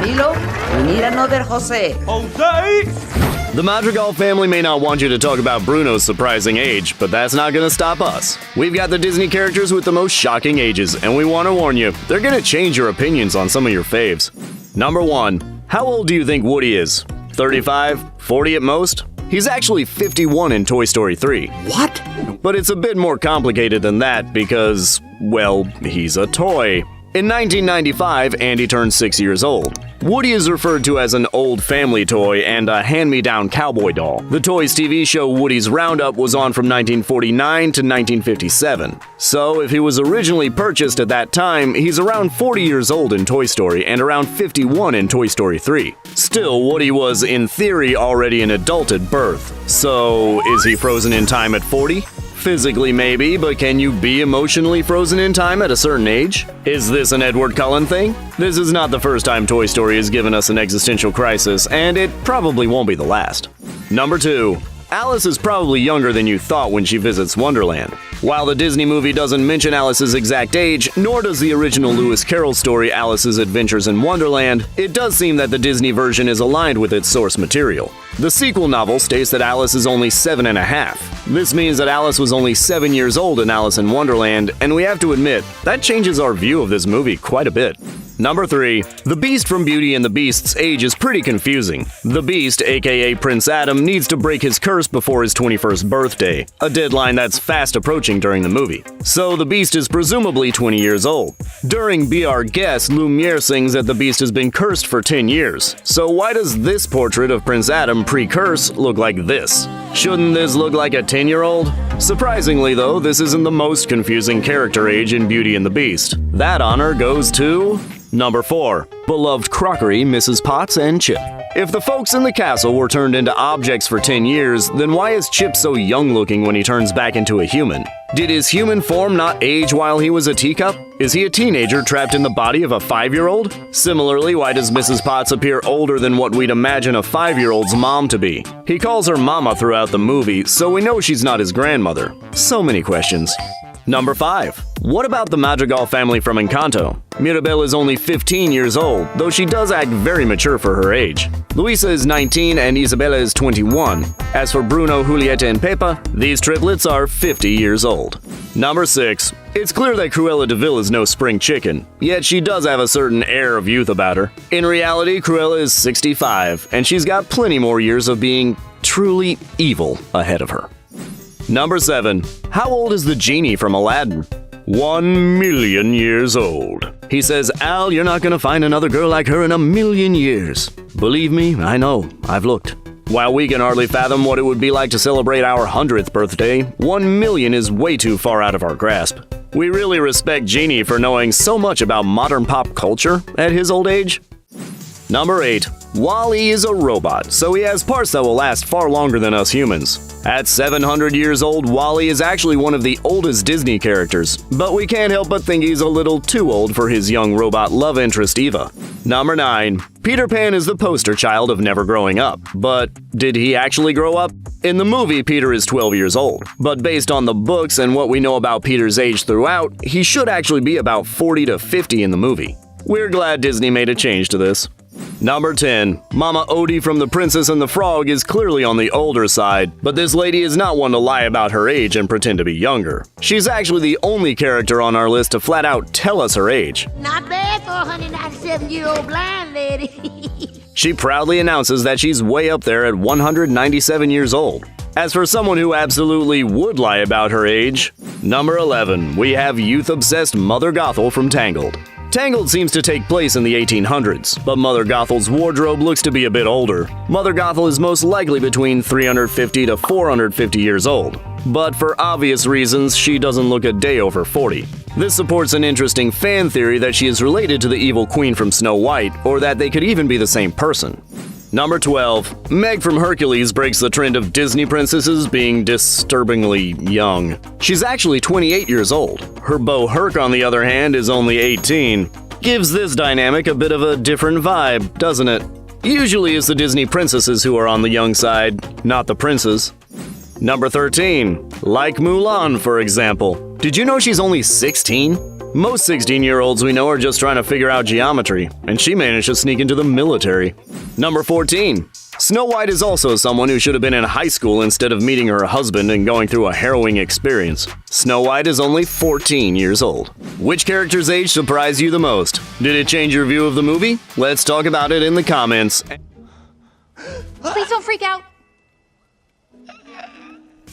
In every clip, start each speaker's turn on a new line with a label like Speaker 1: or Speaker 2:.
Speaker 1: Camilo, we need another Jose.
Speaker 2: The Madrigal family may not want you to talk about Bruno's surprising age, but that's not gonna stop us. We've got the Disney characters with the most shocking ages, and we want to warn you, they're gonna change your opinions on some of your faves. Number 1. How old do you think Woody is? 35? 40 at most? He's actually 51 in Toy Story 3.
Speaker 3: What?
Speaker 2: But it's a bit more complicated than that because, well, he's a toy. In 1995, Andy turned 6 years old. Woody is referred to as an old family toy and a hand-me-down cowboy doll. The Toys TV show Woody's Roundup was on from 1949 to 1957. So, if he was originally purchased at that time, he's around 40 years old in Toy Story and around 51 in Toy Story 3. Still, Woody was, in theory, already an adult at birth. So, is he frozen in time at 40? Physically, maybe, but can you be emotionally frozen in time at a certain age? Is this an Edward Cullen thing? This is not the first time Toy Story has given us an existential crisis, and it probably won't be the last. Number 2. Alice is probably younger than you thought when she visits Wonderland. While the Disney movie doesn't mention Alice's exact age, nor does the original Lewis Carroll story Alice's Adventures in Wonderland, it does seem that the Disney version is aligned with its source material. The sequel novel states that Alice is only 7.5. This means that Alice was only 7 years old in Alice in Wonderland, and we have to admit, that changes our view of this movie quite a bit. Number 3. The Beast from Beauty and the Beast's age is pretty confusing. The Beast, aka Prince Adam, needs to break his curse before his 21st birthday, a deadline that's fast approaching during the movie. So the Beast is presumably 20 years old. During Be Our Guest, Lumiere sings that the Beast has been cursed for 10 years. So why does this portrait of Prince Adam pre-curse look like this? Shouldn't this look like a 10-year-old? Surprisingly though, this isn't the most confusing character age in Beauty and the Beast. That honor goes to... Number 4. Beloved crockery, Mrs. Potts and Chip. If the folks in the castle were turned into objects for 10 years, then why is Chip so young-looking when he turns back into a human? Did his human form not age while he was a teacup? Is he a teenager trapped in the body of a 5-year-old? Similarly, why does Mrs. Potts appear older than what we'd imagine a 5-year-old's mom to be? He calls her mama throughout the movie, so we know she's not his grandmother. So many questions. Number 5. What about the Madrigal family from Encanto? Mirabel is only 15 years old, though she does act very mature for her age. Luisa is 19 and Isabella is 21. As for Bruno, Julieta, and Pepa, these triplets are 50 years old. Number 6. It's clear that Cruella de Vil is no spring chicken, yet she does have a certain air of youth about her. In reality, Cruella is 65, and she's got plenty more years of being truly evil ahead of her. Number 7. How old is the genie from Aladdin? 1 million years old. He says, Al, you're not gonna find another girl like her in a million years. Believe me, I know. I've looked. While we can hardly fathom what it would be like to celebrate our 100th birthday, 1 million is way too far out of our grasp. We really respect Genie for knowing so much about modern pop culture at his old age. Number 8. WALL-E is a robot, so he has parts that will last far longer than us humans. At 700 years old, WALL-E is actually one of the oldest Disney characters, but we can't help but think he's a little too old for his young robot love interest Eva. Number 9. Peter Pan is the poster child of never growing up, but did he actually grow up? In the movie, Peter is 12 years old, but based on the books and what we know about Peter's age throughout, he should actually be about 40 to 50 in the movie. We're glad Disney made a change to this. Number 10. Mama Odie from The Princess and the Frog is clearly on the older side, but this lady is not one to lie about her age and pretend to be younger. She's actually the only character on our list to flat out tell us her age.
Speaker 4: Not bad for a 197-year-old blind lady.
Speaker 2: She proudly announces that she's way up there at 197 years old. As for someone who absolutely would lie about her age, number 11, we have youth-obsessed Mother Gothel from Tangled. Tangled seems to take place in the 1800s, but Mother Gothel's wardrobe looks to be a bit older. Mother Gothel is most likely between 350 to 450 years old, but for obvious reasons, she doesn't look a day over 40. This supports an interesting fan theory that she is related to the evil queen from Snow White, or that they could even be the same person. Number 12. Meg from Hercules breaks the trend of Disney princesses being disturbingly young. She's actually 28 years old. Her beau Herc, on the other hand, is only 18. Gives this dynamic a bit of a different vibe, doesn't it? Usually it's the Disney princesses who are on the young side, not the princes. Number 13. Like Mulan, for example. Did you know she's only 16? Most 16-year-olds we know are just trying to figure out geometry, and she managed to sneak into the military. Number 14. Snow White is also someone who should have been in high school instead of meeting her husband and going through a harrowing experience. Snow White is only 14 years old. Which character's age surprised you the most? Did it change your view of the movie? Let's talk about it in the comments.
Speaker 3: Please don't freak out.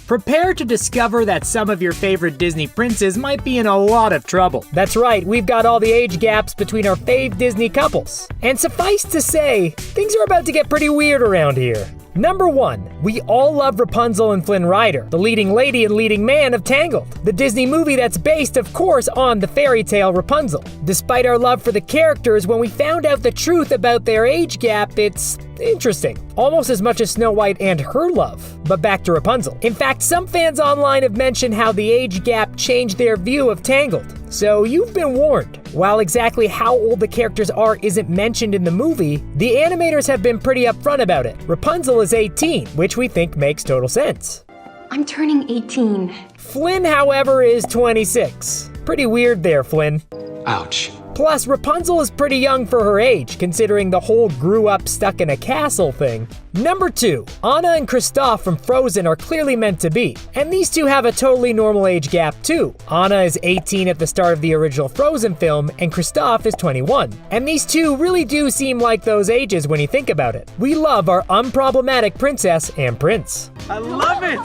Speaker 5: Prepare to discover that some of your favorite Disney princes might be in a lot of trouble. That's right, we've got all the age gaps between our fave Disney couples. And suffice to say, things are about to get pretty weird around here. Number 1, we all love Rapunzel and Flynn Rider, the leading lady and leading man of Tangled, the Disney movie that's based, of course, on the fairy tale Rapunzel. Despite our love for the characters, when we found out the truth about their age gap, it's interesting. Almost as much as Snow White and her love. But back to Rapunzel. In fact, some fans online have mentioned how the age gap changed their view of Tangled. So you've been warned. While exactly how old the characters are isn't mentioned in the movie, the animators have been pretty upfront about it. Rapunzel is 18, which we think makes total sense.
Speaker 3: I'm turning 18.
Speaker 5: Flynn, however, is 26. Pretty weird there, Flynn.
Speaker 6: Ouch.
Speaker 5: Plus, Rapunzel is pretty young for her age, considering the whole grew up stuck in a castle thing. Number 2, Anna and Kristoff from Frozen are clearly meant to be, and these two have a totally normal age gap too. Anna is 18 at the start of the original Frozen film, and Kristoff is 21. And these two really do seem like those ages when you think about it. We love our unproblematic princess and prince.
Speaker 6: I love it!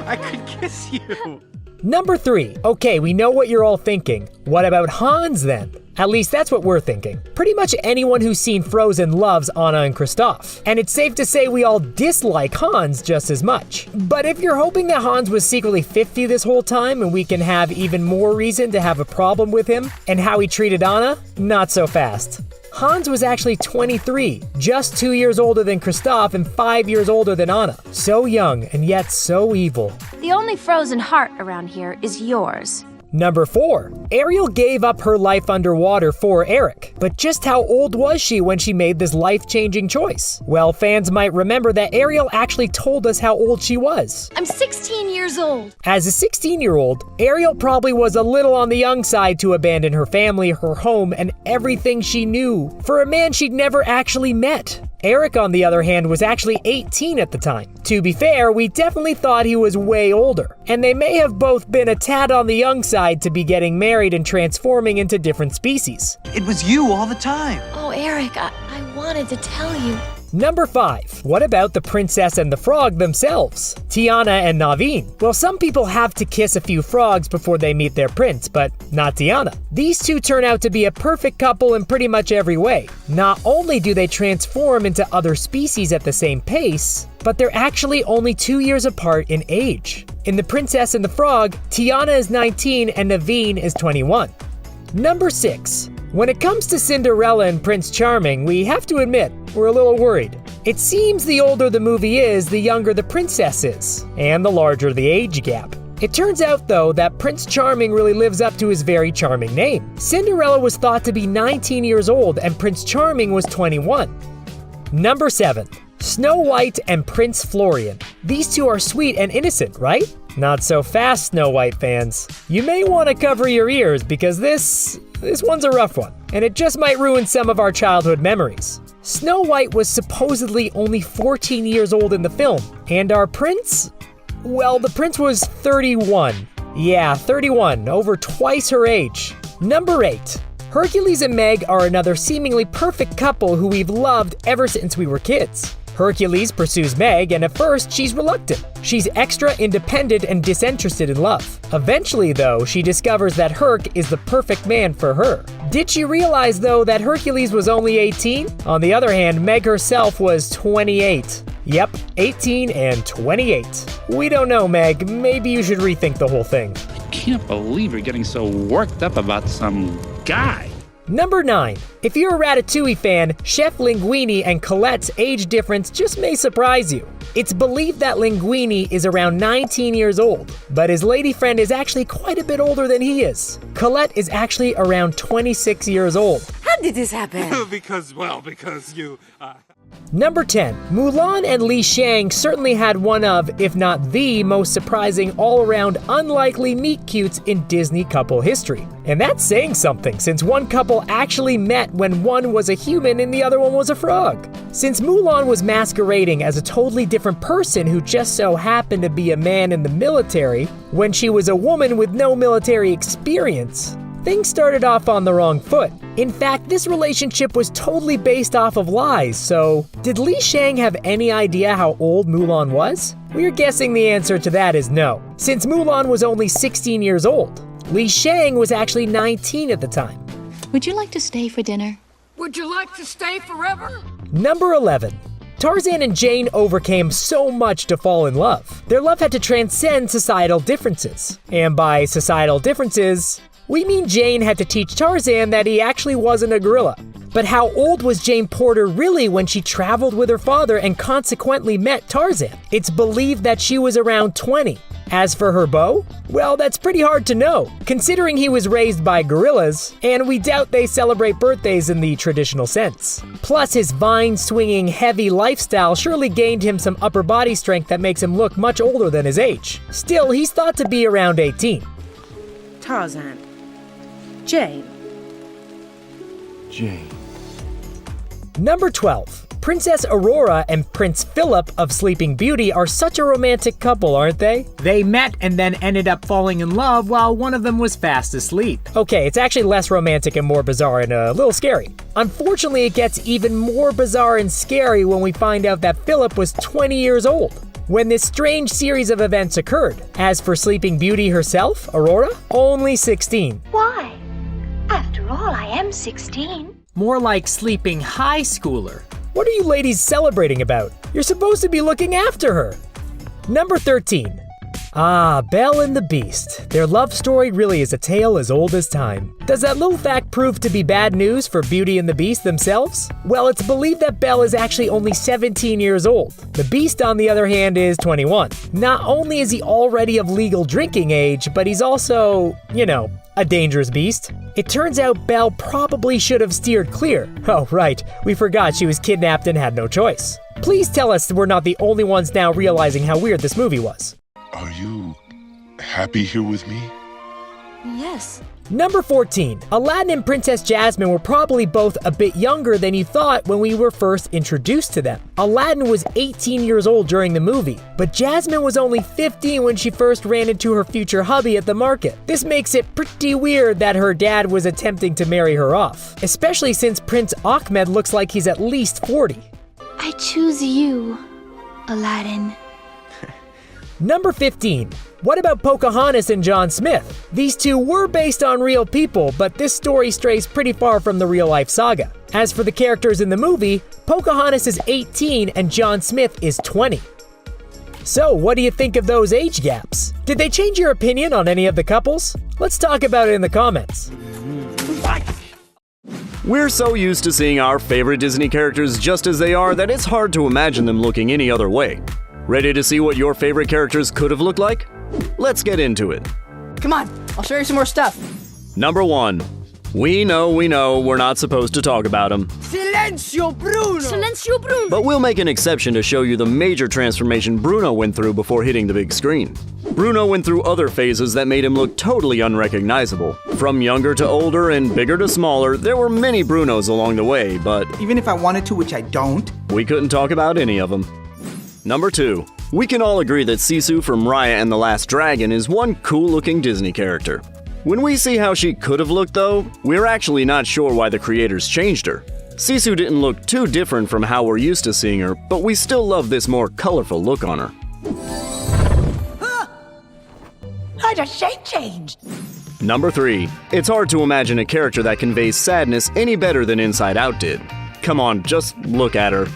Speaker 6: I could kiss you.
Speaker 5: Number 3. Okay, we know what you're all thinking. What about Hans then? At least that's what we're thinking. Pretty much anyone who's seen Frozen loves Anna and Kristoff. And it's safe to say we all dislike Hans just as much. But if you're hoping that Hans was secretly 50 this whole time and we can have even more reason to have a problem with him and how he treated Anna, not so fast. Hans was actually 23, just 2 years older than Kristoff and 5 years older than Anna. So young and yet so evil.
Speaker 3: The only frozen heart around here is yours.
Speaker 5: Number 4. Ariel gave up her life underwater for Eric. But just how old was she when she made this life-changing choice? Well, fans might remember that Ariel actually told us how old she was.
Speaker 3: I'm 16 years old.
Speaker 5: As a 16-year-old, Ariel probably was a little on the young side to abandon her family, her home, and everything she knew for a man she'd never actually met. Eric, on the other hand, was actually 18 at the time. To be fair, we definitely thought he was way older, and they may have both been a tad on the young side to be getting married and transforming into different species.
Speaker 6: It was you all the time.
Speaker 3: Oh, Eric, I wanted to tell you.
Speaker 5: Number 5. What about the princess and the frog themselves? Tiana and Naveen. Well, some people have to kiss a few frogs before they meet their prince, but not Tiana. These two turn out to be a perfect couple in pretty much every way. Not only do they transform into other species at the same pace, but they're actually only 2 years apart in age. In The Princess and the Frog, Tiana is 19 and Naveen is 21. Number 6. When it comes to Cinderella and Prince Charming, we have to admit, we're a little worried. It seems the older the movie is, the younger the princess is, and the larger the age gap. It turns out, though, that Prince Charming really lives up to his very charming name. Cinderella was thought to be 19 years old, and Prince Charming was 21. Number 7. Snow White and Prince Florian. These two are sweet and innocent, right? Not so fast, Snow White fans. You may want to cover your ears because this one's a rough one, and it just might ruin some of our childhood memories. Snow White was supposedly only 14 years old in the film, and our prince? Well, the prince was 31. Yeah, 31, over twice her age. Number 8. Hercules and Meg are another seemingly perfect couple who we've loved ever since we were kids. Hercules pursues Meg, and at first, she's reluctant. She's extra independent and disinterested in love. Eventually, though, she discovers that Herc is the perfect man for her. Did she realize, though, that Hercules was only 18? On the other hand, Meg herself was 28. Yep, 18 and 28. We don't know, Meg. Maybe you should rethink the whole thing.
Speaker 7: I can't believe you're getting so worked up about some guy.
Speaker 5: Number 9. If you're a Ratatouille fan, Chef Linguini and Colette's age difference just may surprise you. It's believed that Linguini is around 19 years old, but his lady friend is actually quite a bit older than he is. Colette is actually around 26 years old.
Speaker 4: How
Speaker 1: When did this happen?
Speaker 6: because you.
Speaker 5: Number 10. Mulan and Li Shang certainly had one of, if not the most surprising all-around unlikely meet-cutes in Disney couple history. And that's saying something, since one couple actually met when one was a human and the other one was a frog. Since Mulan was masquerading as a totally different person who just so happened to be a man in the military, when she was a woman with no military experience, things started off on the wrong foot. In fact, this relationship was totally based off of lies, so did Li Shang have any idea how old Mulan was? We're guessing the answer to that is no, since Mulan was only 16 years old. Li Shang was actually 19 at the time.
Speaker 8: Would you like to stay for dinner?
Speaker 4: Would you like to stay forever?
Speaker 5: Number 11. Tarzan and Jane overcame so much to fall in love. Their love had to transcend societal differences. And by societal differences, we mean Jane had to teach Tarzan that he actually wasn't a gorilla. But how old was Jane Porter really when she traveled with her father and consequently met Tarzan? It's believed that she was around 20. As for her beau, well, that's pretty hard to know, considering he was raised by gorillas, and we doubt they celebrate birthdays in the traditional sense. Plus, his vine-swinging, heavy lifestyle surely gained him some upper body strength that makes him look much older than his age. Still, he's thought to be around 18.
Speaker 1: Tarzan. Jane.
Speaker 5: Number 12. Princess Aurora and Prince Philip of Sleeping Beauty are such a romantic couple, aren't they?
Speaker 9: They met and then ended up falling in love while one of them was fast asleep.
Speaker 5: Okay, it's actually less romantic and more bizarre and a little scary. Unfortunately, it gets even more bizarre and scary when we find out that Philip was 20 years old when this strange series of events occurred. As for Sleeping Beauty herself, Aurora, only 16.
Speaker 3: Why? After all, I am 16.
Speaker 9: More like sleeping high schooler.
Speaker 5: What are you ladies celebrating about? You're supposed to be looking after her. Number 13. Ah, Belle and the Beast. Their love story really is a tale as old as time. Does that little fact prove to be bad news for Beauty and the Beast themselves? Well, it's believed that Belle is actually only 17 years old. The Beast, on the other hand, is 21. Not only is he already of legal drinking age, but he's also, a dangerous beast. It turns out Belle probably should have steered clear. Oh, right, we forgot she was kidnapped and had no choice. Please tell us we're not the only ones now realizing how weird this movie was.
Speaker 10: Are you happy here with me?
Speaker 3: Yes.
Speaker 5: Number 14. Aladdin and Princess Jasmine were probably both a bit younger than you thought when we were first introduced to them. Aladdin was 18 years old during the movie, but Jasmine was only 15 when she first ran into her future hubby at the market. This makes it pretty weird that her dad was attempting to marry her off, especially since Prince Ahmed looks like he's at least 40.
Speaker 3: I choose you, Aladdin.
Speaker 5: Number 15. What about Pocahontas and John Smith? These two were based on real people, but this story strays pretty far from the real-life saga. As for the characters in the movie, Pocahontas is 18 and John Smith is 20. So, what do you think of those age gaps? Did they change your opinion on any of the couples? Let's talk about it in the comments.
Speaker 2: We're so used to seeing our favorite Disney characters just as they are that it's hard to imagine them looking any other way. Ready to see what your favorite characters could have looked like? Let's get into it.
Speaker 11: Come on, I'll show you some more stuff.
Speaker 2: Number 1. We know we're not supposed to talk about him.
Speaker 4: Silencio, Bruno!
Speaker 3: Silencio, Bruno!
Speaker 2: But we'll make an exception to show you the major transformation Bruno went through before hitting the big screen. Bruno went through other phases that made him look totally unrecognizable. From younger to older and bigger to smaller, there were many Brunos along the way, but
Speaker 11: even if I wanted to, which I don't,
Speaker 2: we couldn't talk about any of them. Number 2. We can all agree that Sisu from Raya and the Last Dragon is one cool-looking Disney character. When we see how she could have looked though, we're actually not sure why the creators changed her. Sisu didn't look too different from how we're used to seeing her, but we still love this more colorful look on her.
Speaker 4: I just shape changed.
Speaker 2: Number 3. It's hard to imagine a character that conveys sadness any better than Inside Out did. Come on, just look at her.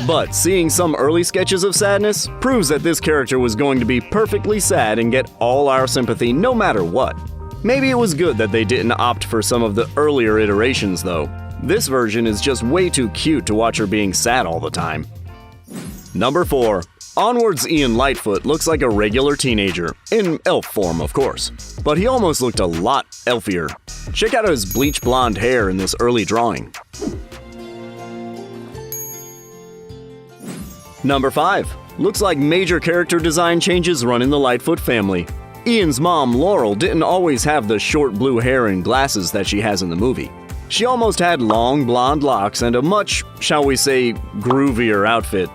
Speaker 2: But seeing some early sketches of sadness proves that this character was going to be perfectly sad and get all our sympathy no matter what. Maybe it was good that they didn't opt for some of the earlier iterations though. This version is just way too cute to watch her being sad all the time. Number 4. Onward's Ian Lightfoot looks like a regular teenager, in elf form of course, but he almost looked a lot elfier. Check out his bleach blonde hair in this early drawing. Number 5. Looks like major character design changes run in the Lightfoot family. Ian's mom, Laurel, didn't always have the short blue hair and glasses that she has in the movie. She almost had long blonde locks and a much, shall we say, groovier outfit.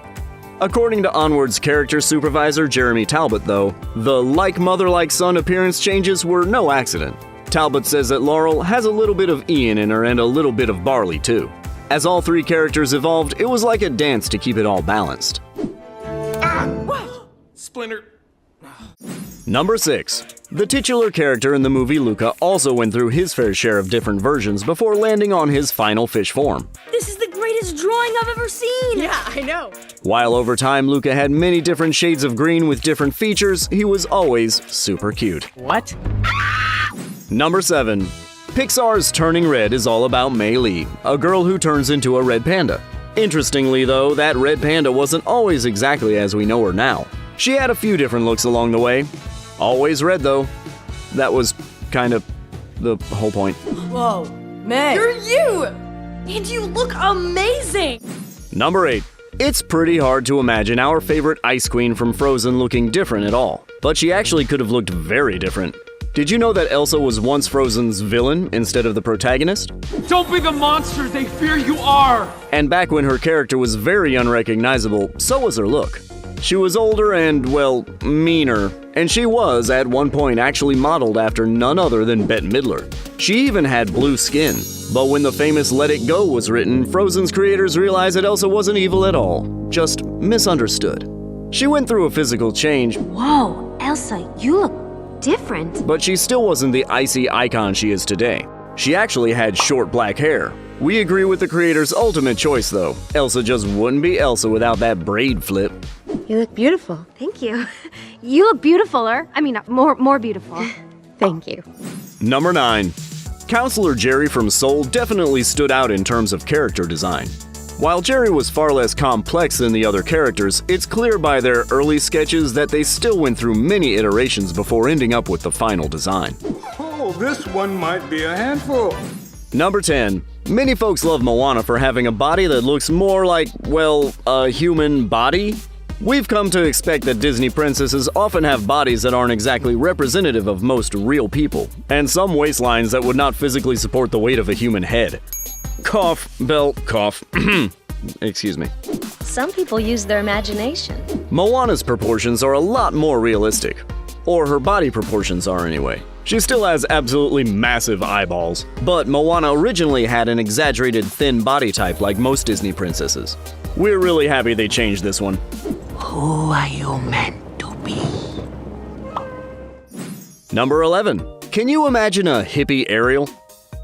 Speaker 2: According to Onward's character supervisor Jeremy Talbot, though, the like mother like son appearance changes were no accident. Talbot says that Laurel has a little bit of Ian in her and a little bit of Barley too. As all three characters evolved, it was like a dance to keep it all balanced.
Speaker 6: What? Splinter.
Speaker 2: Number 6. The titular character in the movie Luca also went through his fair share of different versions before landing on his final fish form.
Speaker 1: This is the greatest drawing I've ever seen! Yeah, I know.
Speaker 2: While over time Luca had many different shades of green with different features, he was always super cute.
Speaker 9: What?
Speaker 2: Number 7. Pixar's Turning Red is all about Mei Li, a girl who turns into a red panda. Interestingly though, that red panda wasn't always exactly as we know her now. She had a few different looks along the way. Always red though. That was kind of the whole point.
Speaker 1: Whoa, Meg. You're you! And you look amazing!
Speaker 2: Number 8. It's pretty hard to imagine our favorite Ice Queen from Frozen looking different at all, but she actually could have looked very different. Did you know that Elsa was once Frozen's villain instead of the protagonist?
Speaker 6: Don't be the monster they fear you are!
Speaker 2: And back when her character was very unrecognizable, so was her look. She was older and, well, meaner, and she was, at one point, actually modeled after none other than Bette Midler. She even had blue skin. But when the famous Let It Go was written, Frozen's creators realized that Elsa wasn't evil at all, just misunderstood. She went through a physical change.
Speaker 3: Whoa, Elsa, you look different.
Speaker 2: But she still wasn't the icy icon she is today. She actually had short black hair. We agree with the creator's ultimate choice though. Elsa just wouldn't be Elsa without that braid flip.
Speaker 3: You look beautiful. Thank you. You look beautifuler. I mean, more beautiful. Thank you.
Speaker 2: Number 9. Counselor Jerry from Soul definitely stood out in terms of character design. While Jerry was far less complex than the other characters, it's clear by their early sketches that they still went through many iterations before ending up with the final design.
Speaker 6: Oh, this one might be a handful.
Speaker 2: Number 10. Many folks love Moana for having a body that looks more like, well, a human body. We've come to expect that Disney princesses often have bodies that aren't exactly representative of most real people, and some waistlines that would not physically support the weight of a human head. Cough, belt, cough. Excuse me.
Speaker 3: Some people use their imagination.
Speaker 2: Moana's proportions are a lot more realistic. Or her body proportions are anyway. She still has absolutely massive eyeballs, but Moana originally had an exaggerated thin body type like most Disney princesses. We're really happy they changed this one.
Speaker 4: Who are you meant to be?
Speaker 2: Number 11. Can you imagine a hippie Ariel?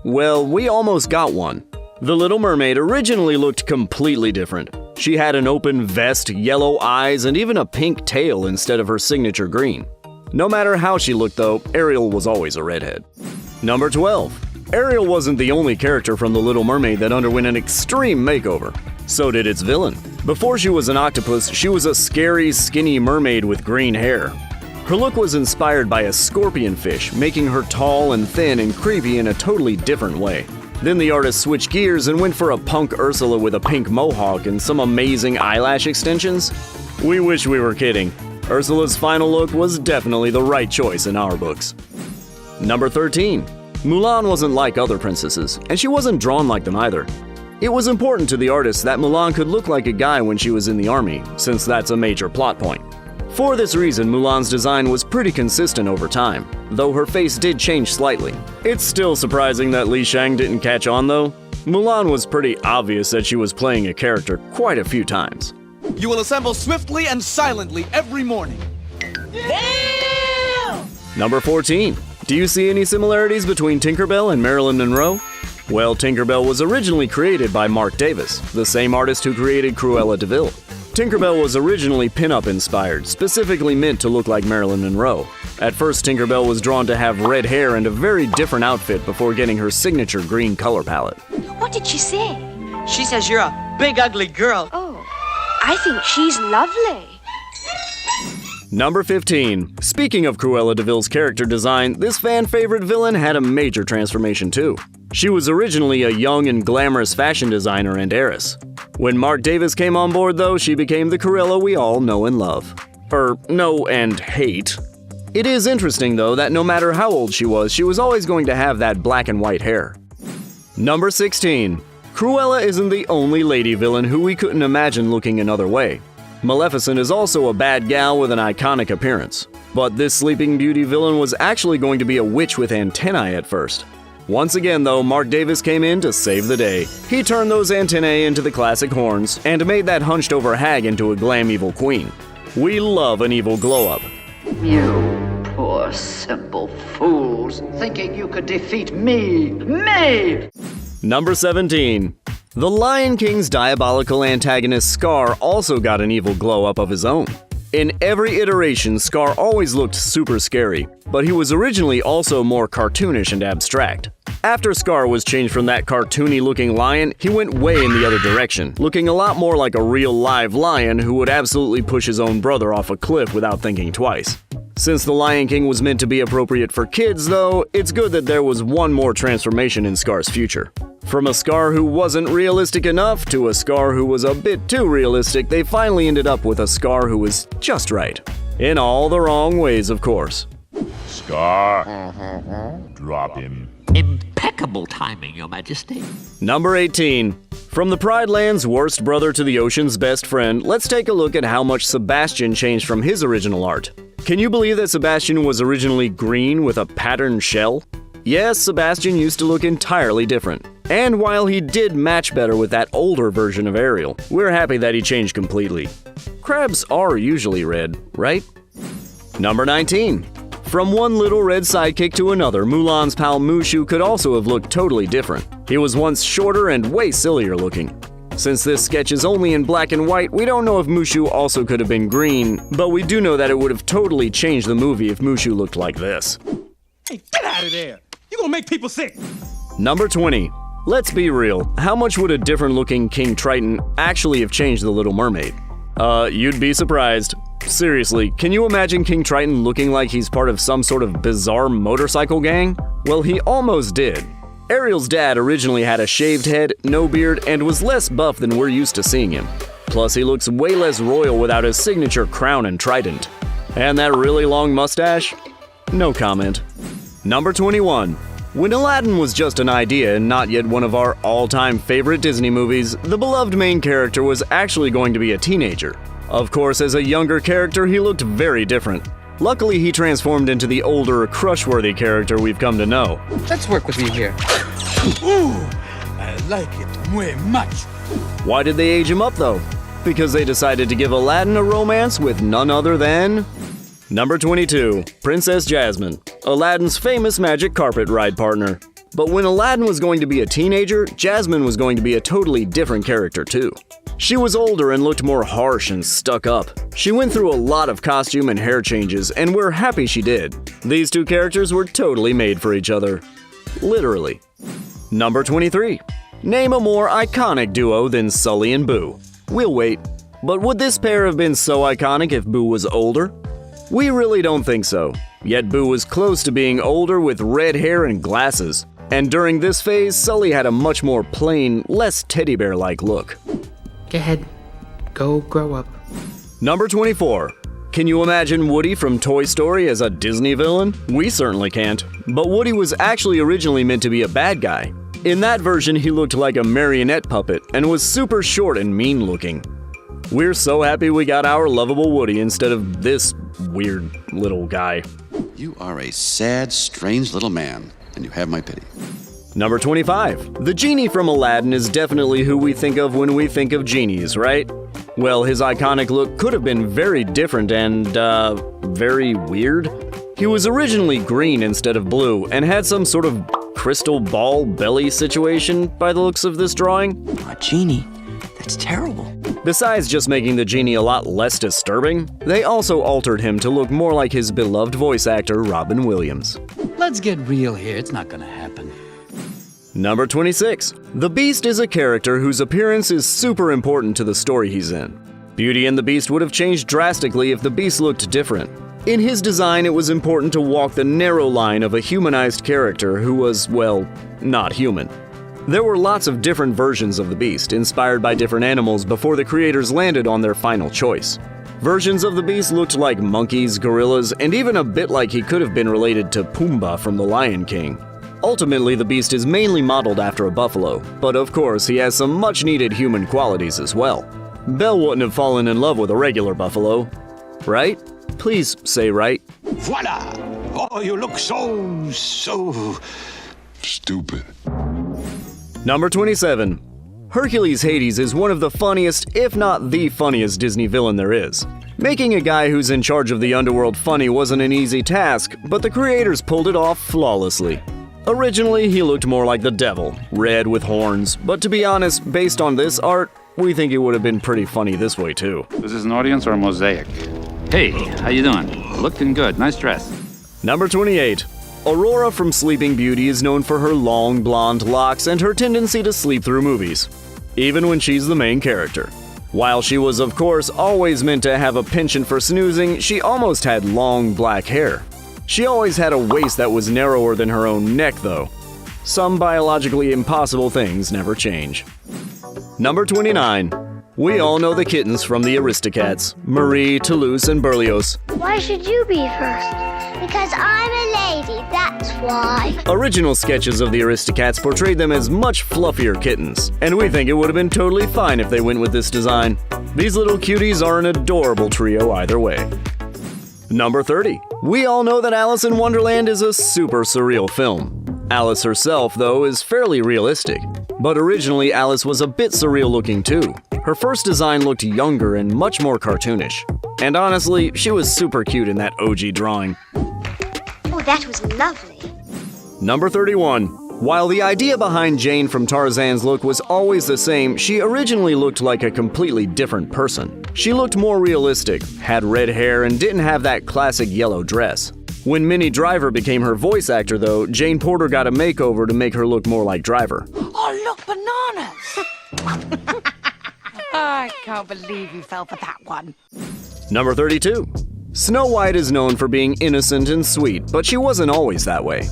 Speaker 2: Well, we almost got one. The Little Mermaid originally looked completely different. She had an open vest, yellow eyes, and even a pink tail instead of her signature green. No matter how she looked though, Ariel was always a redhead. Number 12. Ariel wasn't the only character from The Little Mermaid that underwent an extreme makeover. So did its villain. Before she was an octopus, she was a scary, skinny mermaid with green hair. Her look was inspired by a scorpion fish, making her tall and thin and creepy in a totally different way. Then the artist switched gears and went for a punk Ursula with a pink mohawk and some amazing eyelash extensions. We wish we were kidding. Ursula's final look was definitely the right choice in our books. Number 13. Mulan wasn't like other princesses, and she wasn't drawn like them either. It was important to the artist that Mulan could look like a guy when she was in the army, since that's a major plot point. For this reason, Mulan's design was pretty consistent over time, though her face did change slightly. It's still surprising that Li Shang didn't catch on though. Mulan was pretty obvious that she was playing a character quite a few times.
Speaker 12: You will assemble swiftly and silently every morning.
Speaker 4: Damn!
Speaker 2: Number 14. Do you see any similarities between Tinkerbell and Marilyn Monroe? Well, Tinkerbell was originally created by Mark Davis, the same artist who created Cruella de Vil. Tinkerbell was originally pin-up inspired, specifically meant to look like Marilyn Monroe. At first, Tinkerbell was drawn to have red hair and a very different outfit before getting her signature green color palette.
Speaker 3: What did she say?
Speaker 12: She says you're a big ugly girl.
Speaker 3: Oh, I think she's lovely.
Speaker 2: Number 15. Speaking of Cruella de Vil's character design, this fan-favorite villain had a major transformation too. She was originally a young and glamorous fashion designer and heiress. When Mark Davis came on board though, she became the Cruella we all know and love. Know and hate. It is interesting though that no matter how old she was always going to have that black and white hair. Number 16. Cruella isn't the only lady villain who we couldn't imagine looking another way. Maleficent is also a bad gal with an iconic appearance. But this Sleeping Beauty villain was actually going to be a witch with antennae at first. Once again though, Mark Davis came in to save the day. He turned those antennae into the classic horns and made that hunched over hag into a glam evil queen. We love an evil glow-up.
Speaker 13: You poor simple fools, thinking you could defeat me! Me!
Speaker 2: Number 17. The Lion King's diabolical antagonist Scar also got an evil glow-up of his own. In every iteration, Scar always looked super scary, but he was originally also more cartoonish and abstract. After Scar was changed from that cartoony-looking lion, he went way in the other direction, looking a lot more like a real live lion who would absolutely push his own brother off a cliff without thinking twice. Since The Lion King was meant to be appropriate for kids though, it's good that there was one more transformation in Scar's future. From a Scar who wasn't realistic enough to a Scar who was a bit too realistic, they finally ended up with a Scar who was just right. In all the wrong ways, of course.
Speaker 10: Scar. Drop him.
Speaker 4: Impeccable timing, Your Majesty.
Speaker 2: Number 18. From the Pride Land's worst brother to the ocean's best friend, let's take a look at how much Sebastian changed from his original art. Can you believe that Sebastian was originally green with a patterned shell? Yes, Sebastian used to look entirely different. And while he did match better with that older version of Ariel, we're happy that he changed completely. Crabs are usually red, right? Number 19. From one little red sidekick to another, Mulan's pal Mushu could also have looked totally different. He was once shorter and way sillier looking. Since this sketch is only in black and white, we don't know if Mushu also could have been green, but we do know that it would have totally changed the movie if Mushu looked like this.
Speaker 6: Hey, get out of there! You're gonna make people sick!
Speaker 2: Number 20. Let's be real, how much would a different looking King Triton actually have changed The Little Mermaid? You'd be surprised. Seriously, can you imagine King Triton looking like he's part of some sort of bizarre motorcycle gang? Well, he almost did. Ariel's dad originally had a shaved head, no beard, and was less buff than we're used to seeing him. Plus, he looks way less royal without his signature crown and trident. And that really long mustache? No comment. Number 21. When Aladdin was just an idea and not yet one of our all-time favorite Disney movies, the beloved main character was actually going to be a teenager. Of course, as a younger character, he looked very different. Luckily, he transformed into the older, crush-worthy character we've come to know.
Speaker 12: Let's work with me here. Ooh, I like it muy much.
Speaker 2: Why did they age him up, though? Because they decided to give Aladdin a romance with none other than... Number 22. Princess Jasmine, Aladdin's famous magic carpet ride partner. But when Aladdin was going to be a teenager, Jasmine was going to be a totally different character too. She was older and looked more harsh and stuck up. She went through a lot of costume and hair changes, and we're happy she did. These two characters were totally made for each other. Literally. Number 23. Name a more iconic duo than Sully and Boo. We'll wait. But would this pair have been so iconic if Boo was older? We really don't think so. Yet Boo was close to being older with red hair and glasses. And during this phase, Sully had a much more plain, less teddy bear-like look.
Speaker 14: Go ahead. Go grow up.
Speaker 2: Number 24. Can you imagine Woody from Toy Story as a Disney villain? We certainly can't. But Woody was actually originally meant to be a bad guy. In that version, he looked like a marionette puppet and was super short and mean-looking. We're so happy we got our lovable Woody instead of this weird little guy.
Speaker 15: You are a sad, strange little man, and you have my pity.
Speaker 2: Number 25. The genie from Aladdin is definitely who we think of when we think of genies, right? Well, his iconic look could have been very different and, very weird. He was originally green instead of blue and had some sort of crystal ball belly situation by the looks of this drawing.
Speaker 14: A genie? That's terrible.
Speaker 2: Besides just making the genie a lot less disturbing, they also altered him to look more like his beloved voice actor, Robin Williams.
Speaker 12: Let's get real here. It's not gonna happen.
Speaker 2: Number 26. The Beast is a character whose appearance is super important to the story he's in. Beauty and the Beast would have changed drastically if the Beast looked different. In his design, it was important to walk the narrow line of a humanized character who was, well, not human. There were lots of different versions of the Beast, inspired by different animals before the creators landed on their final choice. Versions of the Beast looked like monkeys, gorillas, and even a bit like he could have been related to Pumbaa from The Lion King. Ultimately, the Beast is mainly modeled after a buffalo, but of course he has some much-needed human qualities as well. Belle wouldn't have fallen in love with a regular buffalo, right? Please say right.
Speaker 12: Voila! Oh, you look so stupid.
Speaker 2: Number 27. Hercules Hades is one of the funniest, if not the funniest, Disney villain there is. Making a guy who's in charge of the underworld funny wasn't an easy task, but the creators pulled it off flawlessly. Originally, he looked more like the devil, red with horns, but to be honest, based on this art, we think it would have been pretty funny this way too.
Speaker 7: This is an audience or a mosaic? Hey, how you doing? Looking good, nice dress.
Speaker 2: Number 28. Aurora from Sleeping Beauty is known for her long blonde locks and her tendency to sleep through movies, even when she's the main character. While she was of course always meant to have a penchant for snoozing, she almost had long black hair. She always had a waist that was narrower than her own neck though. Some biologically impossible things never change. Number 29. We all know the kittens from the Aristocats, Marie, Toulouse, and Berlioz.
Speaker 16: Why should you be first? Because I'm a lady, that's why.
Speaker 2: Original sketches of the Aristocats portrayed them as much fluffier kittens, and we think it would have been totally fine if they went with this design. These little cuties are an adorable trio either way. Number 30. We all know that Alice in Wonderland is a super surreal film. Alice herself, though, is fairly realistic. But originally, Alice was a bit surreal looking too. Her first design looked younger and much more cartoonish. And honestly, she was super cute in that OG drawing.
Speaker 16: Oh, that was lovely.
Speaker 2: Number 31. While the idea behind Jane from Tarzan's look was always the same, she originally looked like a completely different person. She looked more realistic, had red hair, and didn't have that classic yellow dress. When Minnie Driver became her voice actor, though, Jane Porter got a makeover to make her look more like Driver.
Speaker 4: Oh, look, bananas! I can't believe you fell for that one.
Speaker 2: Number 32. Snow White is known for being innocent and sweet, but she wasn't always that way.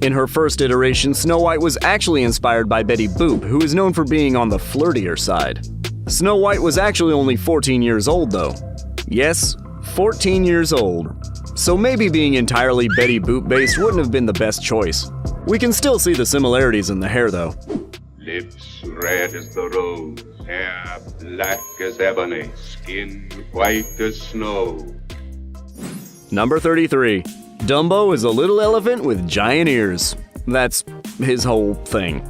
Speaker 2: In her first iteration, Snow White was actually inspired by Betty Boop, who is known for being on the flirtier side. Snow White was actually only 14 years old, though. Yes, 14 years old. So maybe being entirely Betty Boop based wouldn't have been the best choice. We can still see the similarities in the hair, though.
Speaker 17: Lips red as the rose, hair black as ebony, skin white as snow.
Speaker 2: Number 33. Dumbo is a little elephant with giant ears. That's his whole thing.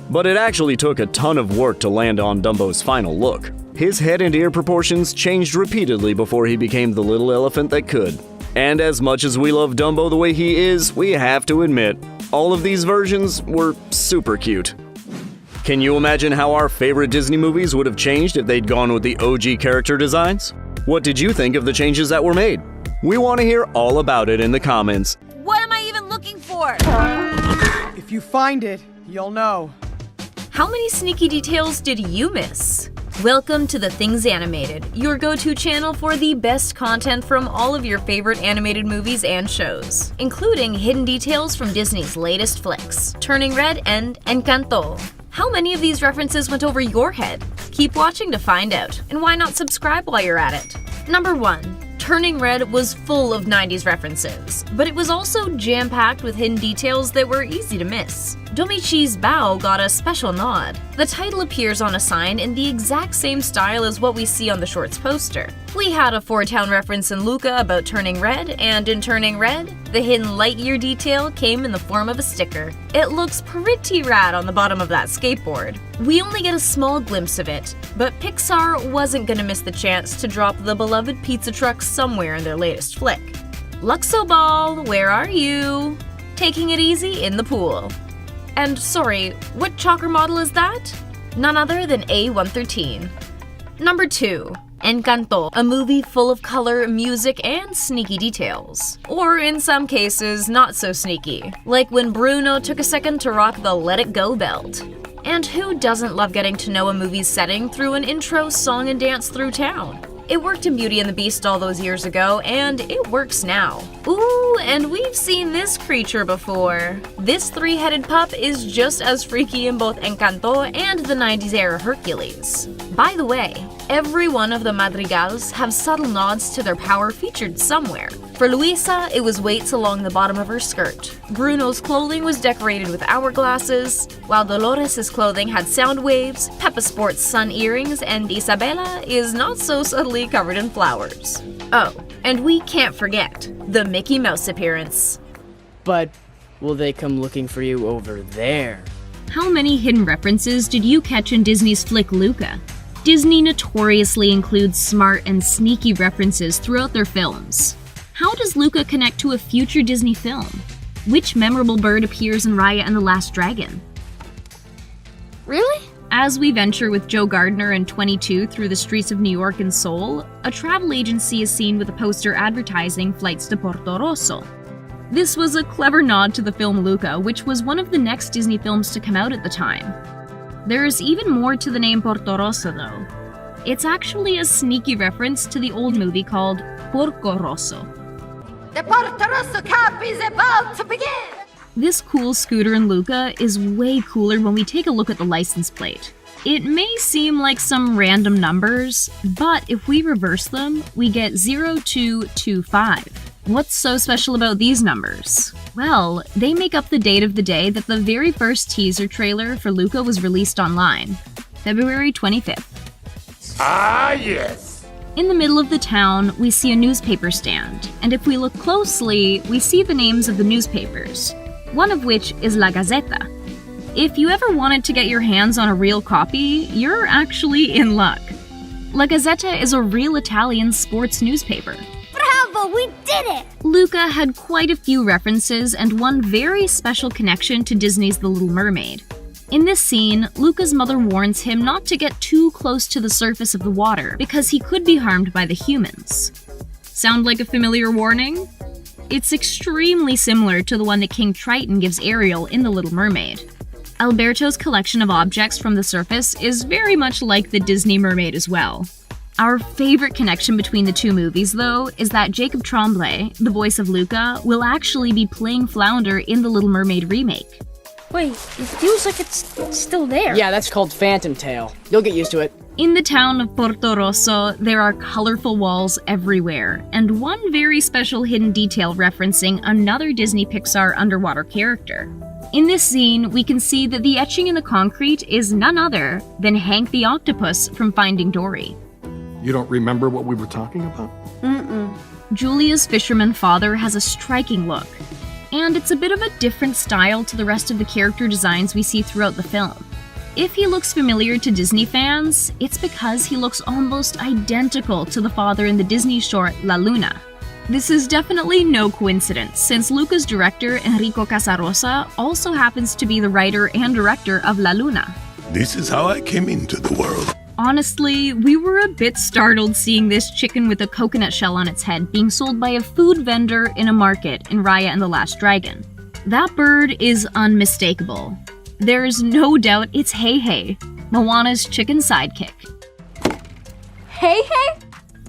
Speaker 2: But it actually took a ton of work to land on Dumbo's final look. His head and ear proportions changed repeatedly before he became the little elephant that could. And as much as we love Dumbo the way he is, we have to admit, all of these versions were super cute. Can you imagine how our favorite Disney movies would have changed if they'd gone with the OG character designs? What did you think of the changes that were made? We want to hear all about it in the comments.
Speaker 1: What am I even looking for?
Speaker 11: If you find it, you'll know.
Speaker 18: How many sneaky details did you miss? Welcome to The Things Animated, your go-to channel for the best content from all of your favorite animated movies and shows, including hidden details from Disney's latest flicks, Turning Red and Encanto. How many of these references went over your head? Keep watching to find out, and why not subscribe while you're at it? Number 1. Turning Red was full of 90s references, but it was also jam-packed with hidden details that were easy to miss. Domichi's bow got a special nod. The title appears on a sign in the exact same style as what we see on the short's poster. We had a Four Town reference in Luca about Turning Red, and in Turning Red, the hidden Lightyear detail came in the form of a sticker. It looks pretty rad on the bottom of that skateboard. We only get a small glimpse of it, but Pixar wasn't gonna miss the chance to drop the beloved pizza truck somewhere in their latest flick. Luxo Ball, where are you? Taking it easy in the pool. And sorry, what chopper model is that? None other than A113. Number 2. Encanto, a movie full of color, music, and sneaky details. Or in some cases, not so sneaky, like when Bruno took a second to rock the Let It Go belt. And who doesn't love getting to know a movie's setting through an intro song and dance through town? It worked in Beauty and the Beast all those years ago, and it works now. Ooh, and we've seen this creature before. This three-headed pup is just as freaky in both Encanto and the 90s era Hercules. By the way, every one of the Madrigals have subtle nods to their power featured somewhere. For Luisa, it was weights along the bottom of her skirt. Bruno's clothing was decorated with hourglasses, while Dolores' clothing had sound waves, Peppa sports sun earrings, and Isabella is not so subtly covered in flowers. Oh, and we can't forget the Mickey Mouse appearance.
Speaker 14: But will they come looking for you over there?
Speaker 18: How many hidden references did you catch in Disney's flick Luca? Disney notoriously includes smart and sneaky references throughout their films. How does Luca connect to a future Disney film? Which memorable bird appears in Raya and the Last Dragon?
Speaker 3: Really?
Speaker 18: As we venture with Joe Gardner and 22 through the streets of New York and Seoul, a travel agency is seen with a poster advertising flights to Porto Rosso. This was a clever nod to the film Luca, which was one of the next Disney films to come out at the time. There's even more to the name Porto Rosso, though. It's actually a sneaky reference to the old movie called Porco Rosso.
Speaker 4: The Porto Rosso Cup is about to begin!
Speaker 18: This cool scooter in Luca is way cooler when we take a look at the license plate. It may seem like some random numbers, but if we reverse them, we get 0225. What's so special about these numbers? Well, they make up the date of the day that the very first teaser trailer for Luca was released online, February 25th.
Speaker 10: Ah, yes!
Speaker 18: In the middle of the town, we see a newspaper stand, and if we look closely, we see the names of the newspapers, one of which is La Gazzetta. If you ever wanted to get your hands on a real copy, you're actually in luck. La Gazzetta is a real Italian sports newspaper.
Speaker 16: Bravo, we did it!
Speaker 18: Luca had quite a few references and one very special connection to Disney's The Little Mermaid. In this scene, Luca's mother warns him not to get too close to the surface of the water because he could be harmed by the humans. Sound like a familiar warning? It's extremely similar to the one that King Triton gives Ariel in The Little Mermaid. Alberto's collection of objects from the surface is very much like the Disney Mermaid as well. Our favorite connection between the two movies, though, is that Jacob Tremblay, the voice of Luca, will actually be playing Flounder in The Little Mermaid remake.
Speaker 3: Wait, it feels like it's still there.
Speaker 14: Yeah, that's called Phantom Tail. You'll get used to it.
Speaker 18: In the town of Porto Rosso, there are colorful walls everywhere, and one very special hidden detail referencing another Disney Pixar underwater character. In this scene, we can see that the etching in the concrete is none other than Hank the Octopus from Finding Dory.
Speaker 6: You don't remember what we were talking about?
Speaker 3: Mm-mm.
Speaker 18: Julia's fisherman father has a striking look, and it's a bit of a different style to the rest of the character designs we see throughout the film. If he looks familiar to Disney fans, it's because he looks almost identical to the father in the Disney short La Luna. This is definitely no coincidence, since Luca's director, Enrico Casarosa, also happens to be the writer and director of La Luna.
Speaker 10: This is how I came into the world.
Speaker 18: Honestly, we were a bit startled seeing this chicken with a coconut shell on its head being sold by a food vendor in a market in Raya and the Last Dragon. That bird is unmistakable. There's no doubt it's Hey Hey, Moana's chicken sidekick.
Speaker 3: Hey Hey?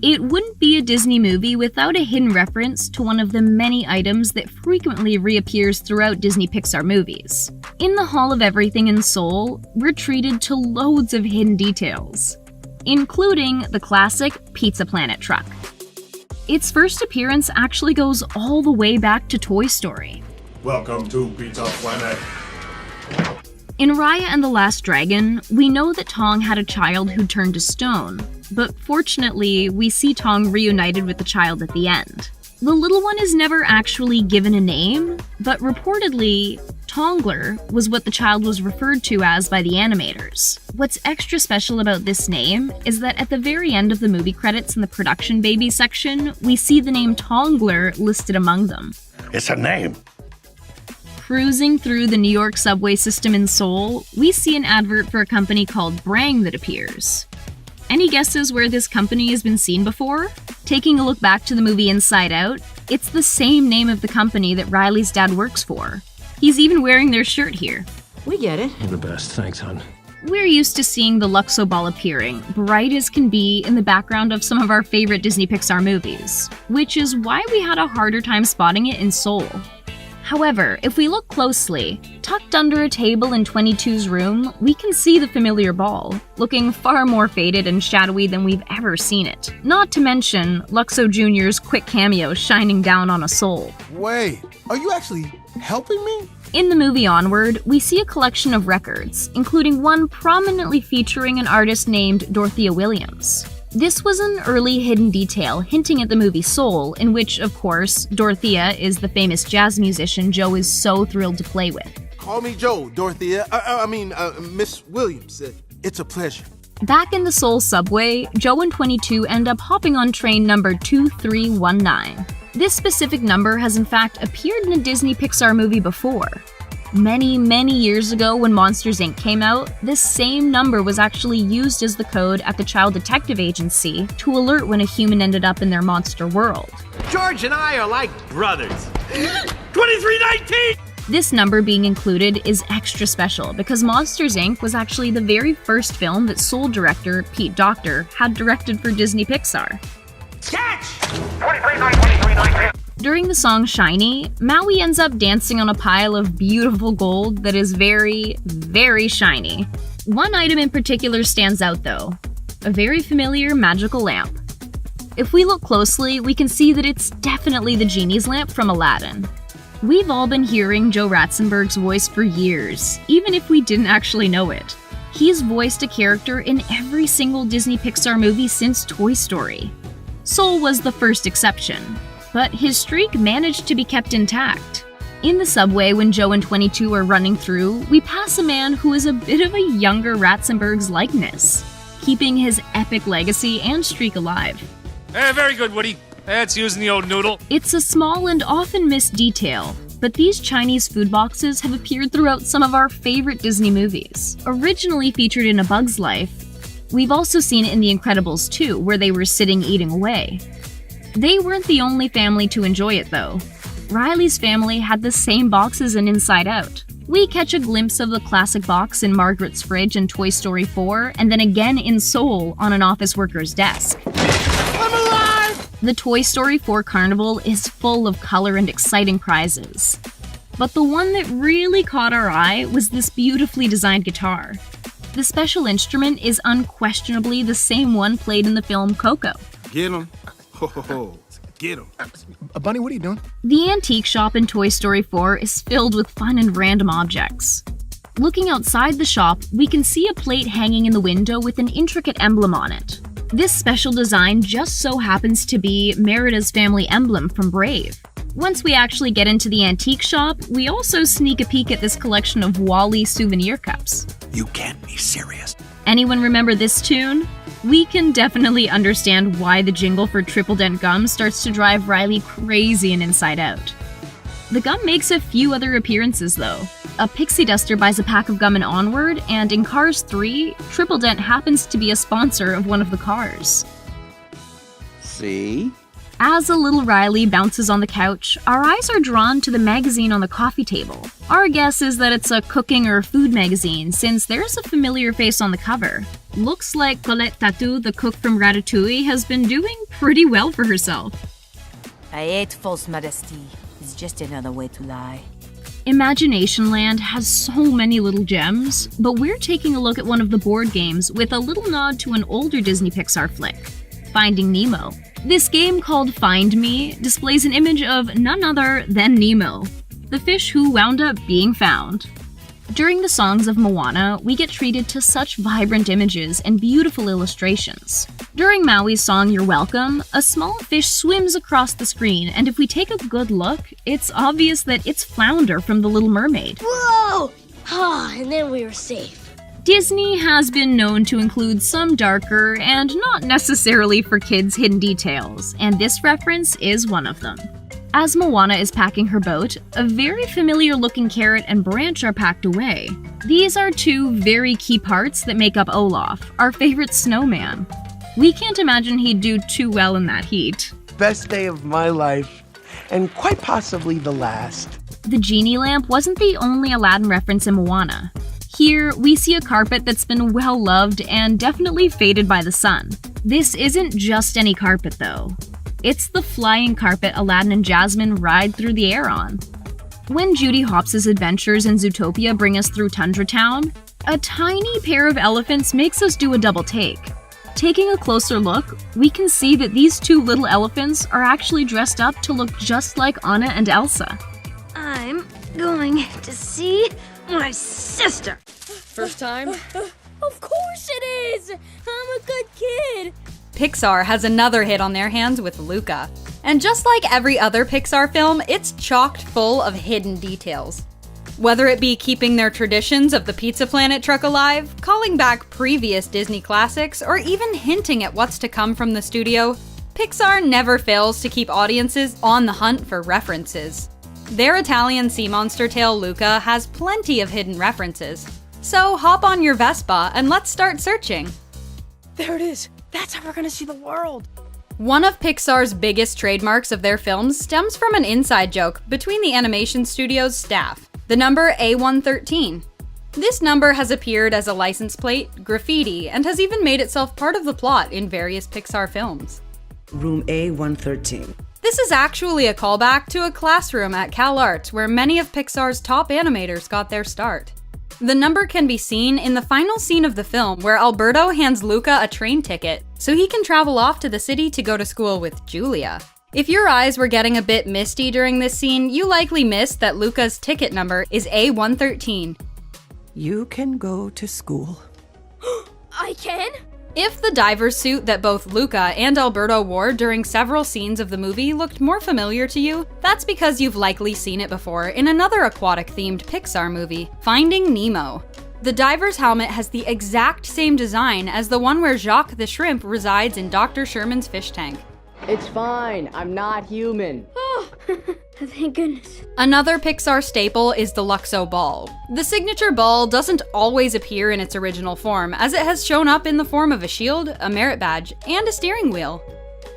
Speaker 18: It wouldn't be a Disney movie without a hidden reference to one of the many items that frequently reappears throughout Disney Pixar movies. In the Hall of Everything in Seoul, we're treated to loads of hidden details, including the classic Pizza Planet truck. Its first appearance actually goes all the way back to Toy Story.
Speaker 10: Welcome to Pizza Planet.
Speaker 18: In Raya and the Last Dragon, we know that Tong had a child who turned to stone, but fortunately, we see Tong reunited with the child at the end. The little one is never actually given a name, but reportedly, Tongler was what the child was referred to as by the animators. What's extra special about this name is that at the very end of the movie credits in the production baby section, we see the name Tongler listed among them.
Speaker 10: It's a name.
Speaker 18: Cruising through the New York subway system in Seoul, we see an advert for a company called Brang that appears. Any guesses where this company has been seen before? Taking a look back to the movie Inside Out, it's the same name of the company that Riley's dad works for. He's even wearing their shirt here.
Speaker 14: We get it.
Speaker 6: You're the best. Thanks, hon.
Speaker 18: We're used to seeing the Luxo ball appearing, bright as can be, in the background of some of our favorite Disney Pixar movies, which is why we had a harder time spotting it in Soul. However, if we look closely, tucked under a table in 22's room, we can see the familiar ball, looking far more faded and shadowy than we've ever seen it. Not to mention Luxo Jr.'s quick cameo shining down on a soul.
Speaker 12: Wait, are you actually helping me?
Speaker 18: In the movie Onward, we see a collection of records, including one prominently featuring an artist named Dorothea Williams. This was an early hidden detail hinting at the movie Soul, in which, of course, Dorothea is the famous jazz musician Joe is so thrilled to play with.
Speaker 12: Call me Joe, Dorothea. Miss Williams. It's a pleasure.
Speaker 18: Back in the Soul subway, Joe and 22 end up hopping on train number 2319. This specific number has in fact appeared in a Disney Pixar movie before. Many, many years ago when Monsters, Inc. came out, this same number was actually used as the code at the Child Detective Agency to alert when a human ended up in their monster world.
Speaker 6: George and I are like brothers. 2319!
Speaker 18: This number being included is extra special because Monsters, Inc. was actually the very first film that Soul director Pete Docter had directed for Disney Pixar.
Speaker 6: Catch!
Speaker 18: During the song Shiny, Maui ends up dancing on a pile of beautiful gold that is very, very shiny. One item in particular stands out though, a very familiar magical lamp. If we look closely, we can see that it's definitely the genie's lamp from Aladdin. We've all been hearing Joe Ratzenberg's voice for years, even if we didn't actually know it. He's voiced a character in every single Disney Pixar movie since Toy Story. Soul was the first exception, but his streak managed to be kept intact. In the subway when Joe and 22 are running through, we pass a man who is a bit of a younger Ratzenberg's likeness, keeping his epic legacy and streak alive.
Speaker 19: Very good, Woody. That's using the old noodle.
Speaker 18: It's a small and often missed detail, but these Chinese food boxes have appeared throughout some of our favorite Disney movies. Originally featured in A Bug's Life, we've also seen it in The Incredibles 2, where they were sitting eating away. They weren't the only family to enjoy it though. Riley's family had the same boxes in Inside Out. We catch a glimpse of the classic box in Margaret's fridge in Toy Story 4, and then again in Soul on an office worker's desk.
Speaker 12: I'm alive!
Speaker 18: The Toy Story 4 Carnival is full of color and exciting prizes. But the one that really caught our eye was this beautifully designed guitar. The special instrument is unquestionably the same one played in the film Coco.
Speaker 12: Get him. Ho, get him. Bunny, what are you doing?
Speaker 18: The antique shop in Toy Story 4 is filled with fun and random objects. Looking outside the shop, we can see a plate hanging in the window with an intricate emblem on it. This special design just so happens to be Merida's family emblem from Brave. Once we actually get into the antique shop, we also sneak a peek at this collection of Wall-E souvenir cups.
Speaker 12: You can't be serious.
Speaker 18: Anyone remember this tune? We can definitely understand why the jingle for Triple Dent Gum starts to drive Riley crazy in Inside Out. The gum makes a few other appearances though. A pixie duster buys a pack of gum in Onward, and in Cars 3, Triple Dent happens to be a sponsor of one of the cars.
Speaker 15: See?
Speaker 18: As a little Riley bounces on the couch, our eyes are drawn to the magazine on the coffee table. Our guess is that it's a cooking or food magazine, since there's a familiar face on the cover. Looks like Colette Tattoo, the cook from Ratatouille, has been doing pretty well for herself.
Speaker 4: I hate false modesty. It's just another way to lie.
Speaker 18: Imagination Land has so many little gems, but we're taking a look at one of the board games with a little nod to an older Disney Pixar flick, Finding Nemo. This game called Find Me displays an image of none other than Nemo, the fish who wound up being found. During the songs of Moana, we get treated to such vibrant images and beautiful illustrations. During Maui's song You're Welcome, a small fish swims across the screen, and if we take a good look, it's obvious that it's Flounder from The Little Mermaid.
Speaker 16: Whoa! And then we were safe.
Speaker 18: Disney has been known to include some darker and not necessarily for kids hidden details, and this reference is one of them. As Moana is packing her boat, a very familiar looking carrot and branch are packed away. These are two very key parts that make up Olaf, our favorite snowman. We can't imagine he'd do too well in that heat.
Speaker 20: Best day of my life, and quite possibly the last.
Speaker 18: The genie lamp wasn't the only Aladdin reference in Moana. Here, we see a carpet that's been well loved and definitely faded by the sun. This isn't just any carpet, though. It's the flying carpet Aladdin and Jasmine ride through the air on. When Judy Hopps' adventures in Zootopia bring us through Tundra Town, a tiny pair of elephants makes us do a double take. Taking a closer look, we can see that these two little elephants are actually dressed up to look just like Anna and Elsa.
Speaker 3: I'm going to see my sister.
Speaker 1: First time?
Speaker 21: Of course it is! I'm a good kid!
Speaker 22: Pixar has another hit on their hands with Luca. And just like every other Pixar film, it's chocked full of hidden details. Whether it be keeping their traditions of the Pizza Planet truck alive, calling back previous Disney classics, or even hinting at what's to come from the studio, Pixar never fails to keep audiences on the hunt for references. Their Italian sea monster tale Luca has plenty of hidden references. So hop on your Vespa and let's start searching.
Speaker 1: There it is! That's how we're gonna see the world!
Speaker 22: One of Pixar's biggest trademarks of their films stems from an inside joke between the animation studio's staff, the number A113. This number has appeared as a license plate, graffiti, and has even made itself part of the plot in various Pixar films.
Speaker 23: Room A113.
Speaker 22: This is actually a callback to a classroom at CalArts where many of Pixar's top animators got their start. The number can be seen in the final scene of the film where Alberto hands Luca a train ticket so he can travel off to the city to go to school with Julia. If your eyes were getting a bit misty during this scene, you likely missed that Luca's ticket number is A113.
Speaker 23: You can go to school.
Speaker 21: I can?
Speaker 22: If the diver's suit that both Luca and Alberto wore during several scenes of the movie looked more familiar to you, that's because you've likely seen it before in another aquatic-themed Pixar movie, Finding Nemo. The diver's helmet has the exact same design as the one where Jacques the shrimp resides in Dr. Sherman's fish tank.
Speaker 14: It's fine, I'm not human.
Speaker 21: Oh, thank goodness.
Speaker 22: Another Pixar staple is the Luxo ball. The signature ball doesn't always appear in its original form, as it has shown up in the form of a shield, a merit badge, and a steering wheel.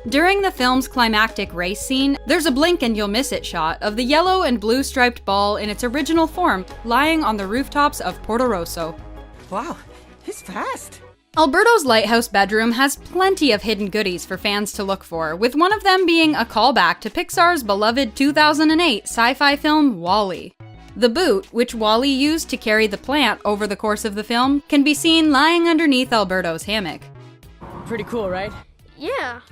Speaker 22: During the film's climactic race scene, there's a blink and you'll miss it shot of the yellow and blue striped ball in its original form lying on the rooftops of Porto Rosso.
Speaker 11: Wow, he's fast.
Speaker 22: Alberto's lighthouse bedroom has plenty of hidden goodies for fans to look for, with one of them being a callback to Pixar's beloved 2008 sci-fi film WALL-E. The boot, which WALL-E used to carry the plant over the course of the film, can be seen lying underneath Alberto's hammock.
Speaker 14: Pretty cool, right?
Speaker 21: Yeah.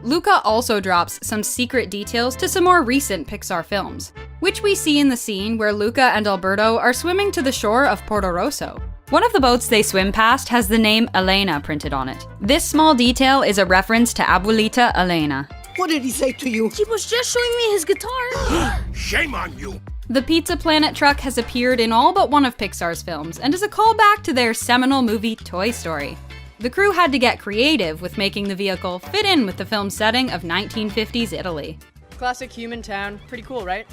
Speaker 22: Luca also drops some secret details to some more recent Pixar films, which we see in the scene where Luca and Alberto are swimming to the shore of Porto Rosso. One of the boats they swim past has the name Elena printed on it. This small detail is a reference to Abuelita Elena.
Speaker 12: What did he say to you?
Speaker 21: He was just showing me his guitar.
Speaker 10: Shame on you!
Speaker 22: The Pizza Planet truck has appeared in all but one of Pixar's films and is a callback to their seminal movie Toy Story. The crew had to get creative with making the vehicle fit in with the film's setting of 1950s Italy.
Speaker 14: Classic human town. Pretty cool, right?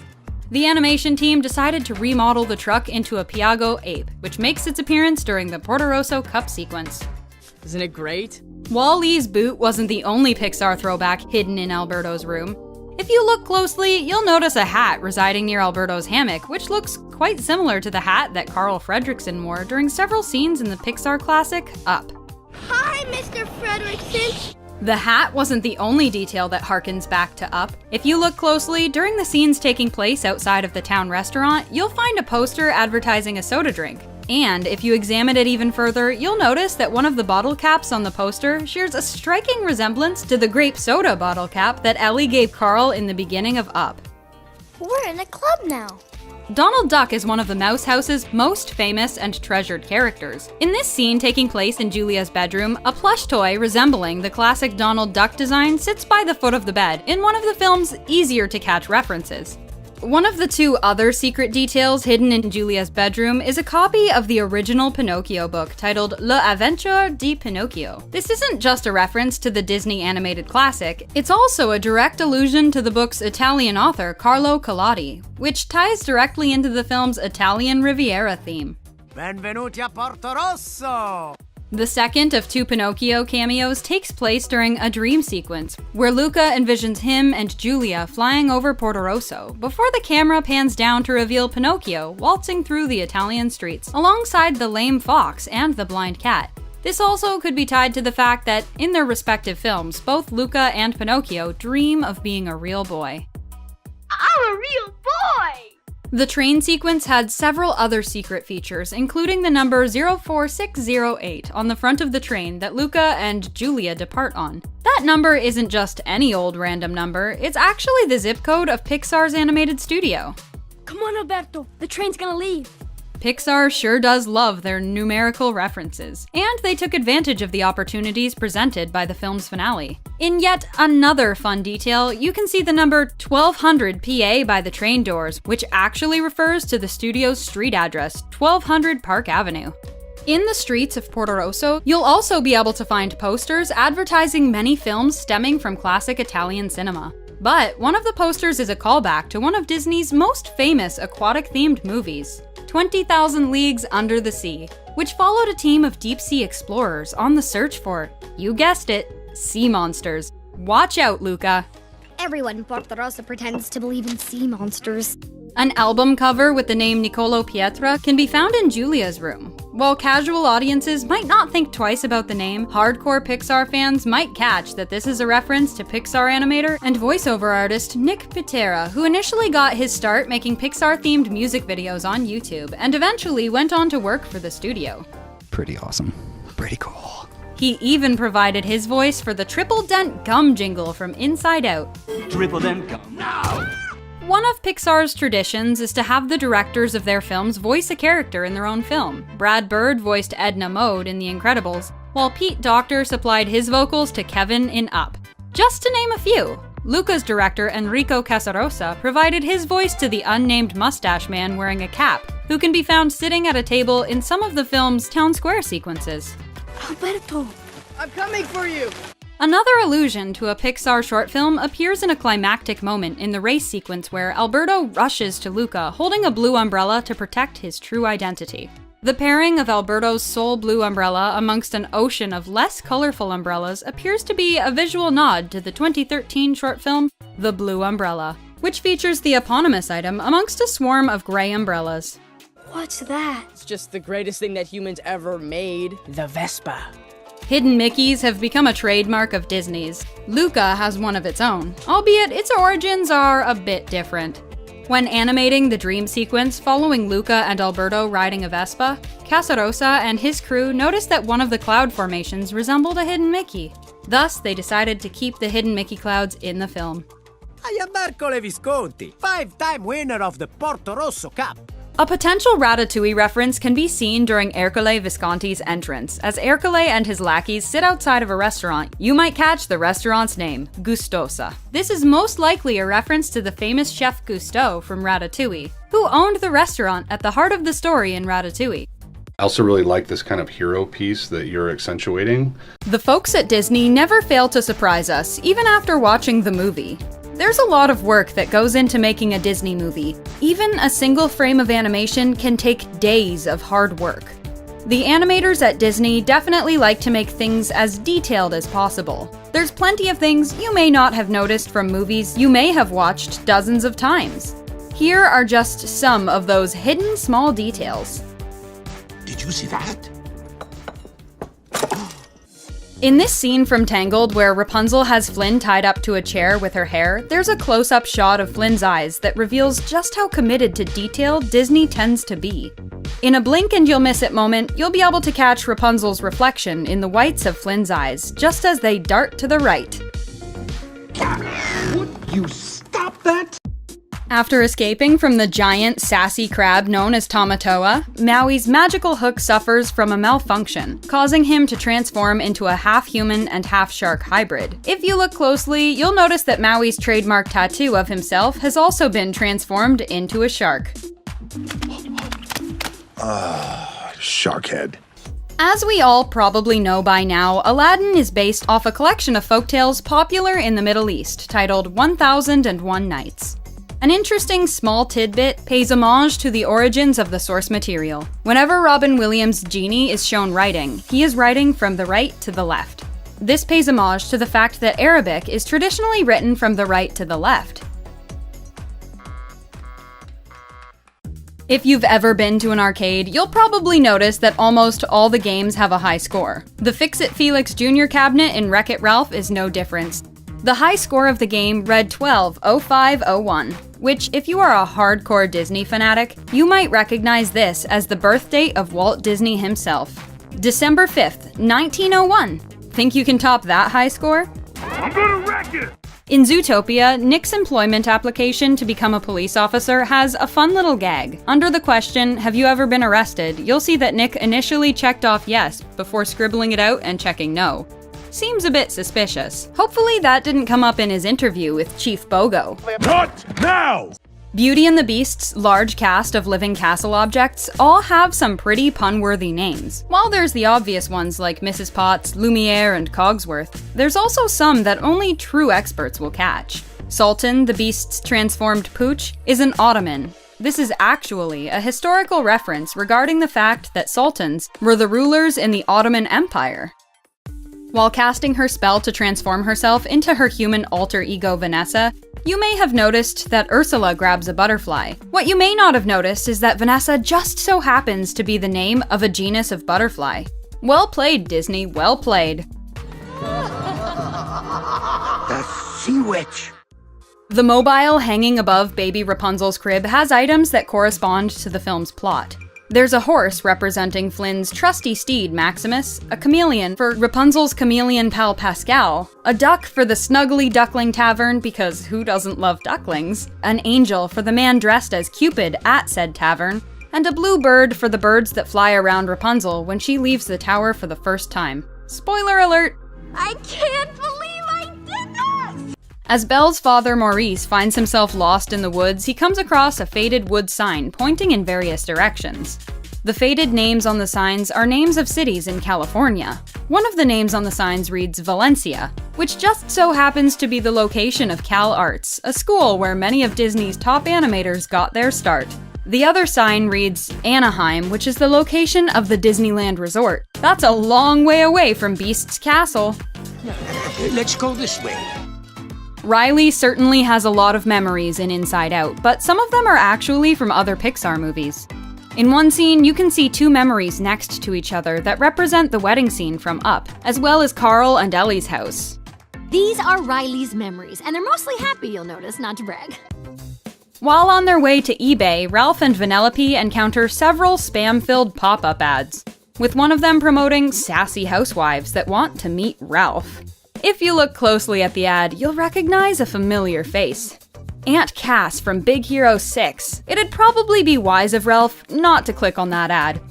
Speaker 22: The animation team decided to remodel the truck into a Piaggio ape, which makes its appearance during the Porto Rosso Cup sequence.
Speaker 14: Isn't it great?
Speaker 22: WALL-E's boot wasn't the only Pixar throwback hidden in Alberto's room. If you look closely, you'll notice a hat residing near Alberto's hammock, which looks quite similar to the hat that Carl Fredricksen wore during several scenes in the Pixar classic Up.
Speaker 21: Hi, Mr. Fredricksen.
Speaker 22: The hat wasn't the only detail that harkens back to Up. If you look closely, during the scenes taking place outside of the town restaurant, you'll find a poster advertising a soda drink. And if you examine it even further, you'll notice that one of the bottle caps on the poster shares a striking resemblance to the grape soda bottle cap that Ellie gave Carl in the beginning of Up.
Speaker 21: We're in a club now.
Speaker 22: Donald Duck is one of the Mouse House's most famous and treasured characters. In this scene taking place in Julia's bedroom, a plush toy resembling the classic Donald Duck design sits by the foot of the bed in one of the film's easier to catch references. One of the two other secret details hidden in Julia's bedroom is a copy of the original Pinocchio book titled L'Avventure di Pinocchio. This isn't just a reference to the Disney animated classic, it's also a direct allusion to the book's Italian author Carlo Collodi, which ties directly into the film's Italian Riviera theme.
Speaker 12: Benvenuti a Porto Rosso!
Speaker 22: The second of two Pinocchio cameos takes place during a dream sequence, where Luca envisions him and Giulia flying over Porto Rosso, before the camera pans down to reveal Pinocchio waltzing through the Italian streets, alongside the lame fox and the blind cat. This also could be tied to the fact that, in their respective films, both Luca and Pinocchio dream of being a real boy.
Speaker 21: I'm a real boy!
Speaker 22: The train sequence had several other secret features, including the number 04608 on the front of the train that Luca and Giulia depart on. That number isn't just any old random number, it's actually the zip code of Pixar's animated studio.
Speaker 21: Come on, Alberto. The train's gonna leave.
Speaker 22: Pixar sure does love their numerical references, and they took advantage of the opportunities presented by the film's finale. In yet another fun detail, you can see the number 1200 PA by the train doors, which actually refers to the studio's street address, 1200 Park Avenue. In the streets of Porto Rosso, you'll also be able to find posters advertising many films stemming from classic Italian cinema. But one of the posters is a callback to one of Disney's most famous aquatic-themed movies, 20,000 Leagues Under the Sea, which followed a team of deep-sea explorers on the search for, you guessed it, sea monsters. Watch out, Luca.
Speaker 21: Everyone in Porto Rosso pretends to believe in sea monsters.
Speaker 22: An album cover with the name Niccolo Pietra can be found in Giulia's room. While casual audiences might not think twice about the name, hardcore Pixar fans might catch that this is a reference to Pixar animator and voiceover artist Nick Pitera, who initially got his start making Pixar-themed music videos on YouTube, and eventually went on to work for the studio.
Speaker 5: Pretty awesome. Pretty cool.
Speaker 22: He even provided his voice for the Triple Dent Gum jingle from Inside Out.
Speaker 6: Triple Dent Gum. No!
Speaker 22: One of Pixar's traditions is to have the directors of their films voice a character in their own film. Brad Bird voiced Edna Mode in The Incredibles, while Pete Docter supplied his vocals to Kevin in Up. Just to name a few. Luca's director Enrico Casarosa provided his voice to the unnamed mustache man wearing a cap, who can be found sitting at a table in some of the film's town square sequences.
Speaker 21: Alberto!
Speaker 11: I'm coming for you!
Speaker 22: Another allusion to a Pixar short film appears in a climactic moment in the race sequence where Alberto rushes to Luca holding a blue umbrella to protect his true identity. The pairing of Alberto's sole blue umbrella amongst an ocean of less colorful umbrellas appears to be a visual nod to the 2013 short film The Blue Umbrella, which features the eponymous item amongst a swarm of gray umbrellas.
Speaker 21: What's that?
Speaker 14: It's just the greatest thing that humans ever made. The Vespa.
Speaker 22: Hidden Mickeys have become a trademark of Disney's. Luca has one of its own, albeit its origins are a bit different. When animating the dream sequence following Luca and Alberto riding a Vespa, Casarosa and his crew noticed that one of the cloud formations resembled a hidden Mickey. Thus, they decided to keep the hidden Mickey clouds in the film.
Speaker 8: I am Marco Visconti, 5-time winner of the Porto Rosso Cup.
Speaker 22: A potential Ratatouille reference can be seen during Ercole Visconti's entrance. As Ercole and his lackeys sit outside of a restaurant, you might catch the restaurant's name, Gustosa. This is most likely a reference to the famous chef Gusteau from Ratatouille, who owned the restaurant at the heart of the story in Ratatouille.
Speaker 9: I also really like this kind of hero piece that you're accentuating.
Speaker 22: The folks at Disney never fail to surprise us, even after watching the movie. There's a lot of work that goes into making a Disney movie. Even a single frame of animation can take days of hard work. The animators at Disney definitely like to make things as detailed as possible. There's plenty of things you may not have noticed from movies you may have watched dozens of times. Here are just some of those hidden small details.
Speaker 10: Did you see that?
Speaker 22: In this scene from Tangled where Rapunzel has Flynn tied up to a chair with her hair, there's a close-up shot of Flynn's eyes that reveals just how committed to detail Disney tends to be. In a blink and you'll miss it moment, you'll be able to catch Rapunzel's reflection in the whites of Flynn's eyes, just as they dart to the right.
Speaker 8: Would you stop that?
Speaker 22: After escaping from the giant, sassy crab known as Tamatoa, Maui's magical hook suffers from a malfunction, causing him to transform into a half-human and half-shark hybrid. If you look closely, you'll notice that Maui's trademark tattoo of himself has also been transformed into a shark.
Speaker 10: Shark head.
Speaker 22: As we all probably know by now, Aladdin is based off a collection of folktales popular in the Middle East, titled 1001 Nights. An interesting small tidbit pays homage to the origins of the source material. Whenever Robin Williams' Genie is shown writing, he is writing from the right to the left. This pays homage to the fact that Arabic is traditionally written from the right to the left. If you've ever been to an arcade, you'll probably notice that almost all the games have a high score. The Fix-It Felix Jr. cabinet in Wreck-It Ralph is no different. The high score of the game read 120501, which, if you are a hardcore Disney fanatic, you might recognize this as the birth date of Walt Disney himself. December 5th, 1901. Think you can top that high score?
Speaker 6: I'm gonna wreck it!
Speaker 22: In Zootopia, Nick's employment application to become a police officer has a fun little gag. Under the question, "Have you ever been arrested?" you'll see that Nick initially checked off yes before scribbling it out and checking no. Seems a bit suspicious. Hopefully that didn't come up in his interview with Chief Bogo.
Speaker 6: Not now!
Speaker 22: Beauty and the Beast's large cast of living castle objects all have some pretty pun-worthy names. While there's the obvious ones like Mrs. Potts, Lumiere, and Cogsworth, there's also some that only true experts will catch. Sultan, the Beast's transformed pooch, is an Ottoman. This is actually a historical reference regarding the fact that sultans were the rulers in the Ottoman Empire. While casting her spell to transform herself into her human alter ego Vanessa, you may have noticed that Ursula grabs a butterfly. What you may not have noticed is that Vanessa just so happens to be the name of a genus of butterfly. Well played, Disney, well played.
Speaker 8: The Sea Witch.
Speaker 22: The mobile hanging above baby Rapunzel's crib has items that correspond to the film's plot. There's a horse representing Flynn's trusty steed Maximus, a chameleon for Rapunzel's chameleon pal Pascal, a duck for the Snuggly Duckling Tavern because who doesn't love ducklings, an angel for the man dressed as Cupid at said tavern, and a blue bird for the birds that fly around Rapunzel when she leaves the tower for the first time. Spoiler alert!
Speaker 21: I can't believe I did this!
Speaker 22: As Belle's father Maurice finds himself lost in the woods, he comes across a faded wood sign pointing in various directions. The faded names on the signs are names of cities in California. One of the names on the signs reads Valencia, which just so happens to be the location of Cal Arts, a school where many of Disney's top animators got their start. The other sign reads Anaheim, which is the location of the Disneyland Resort. That's a long way away from Beast's castle.
Speaker 8: Let's go this way.
Speaker 22: Riley certainly has a lot of memories in Inside Out, but some of them are actually from other Pixar movies. In one scene, you can see two memories next to each other that represent the wedding scene from Up, as well as Carl and Ellie's house.
Speaker 21: These are Riley's memories, and they're mostly happy, you'll notice, not to brag.
Speaker 22: While on their way to eBay, Ralph and Vanellope encounter several spam-filled pop-up ads, with one of them promoting sassy housewives that want to meet Ralph. If you look closely at the ad, you'll recognize a familiar face. Aunt Cass from Big Hero 6. It'd probably be wise of Ralph not to click on that ad.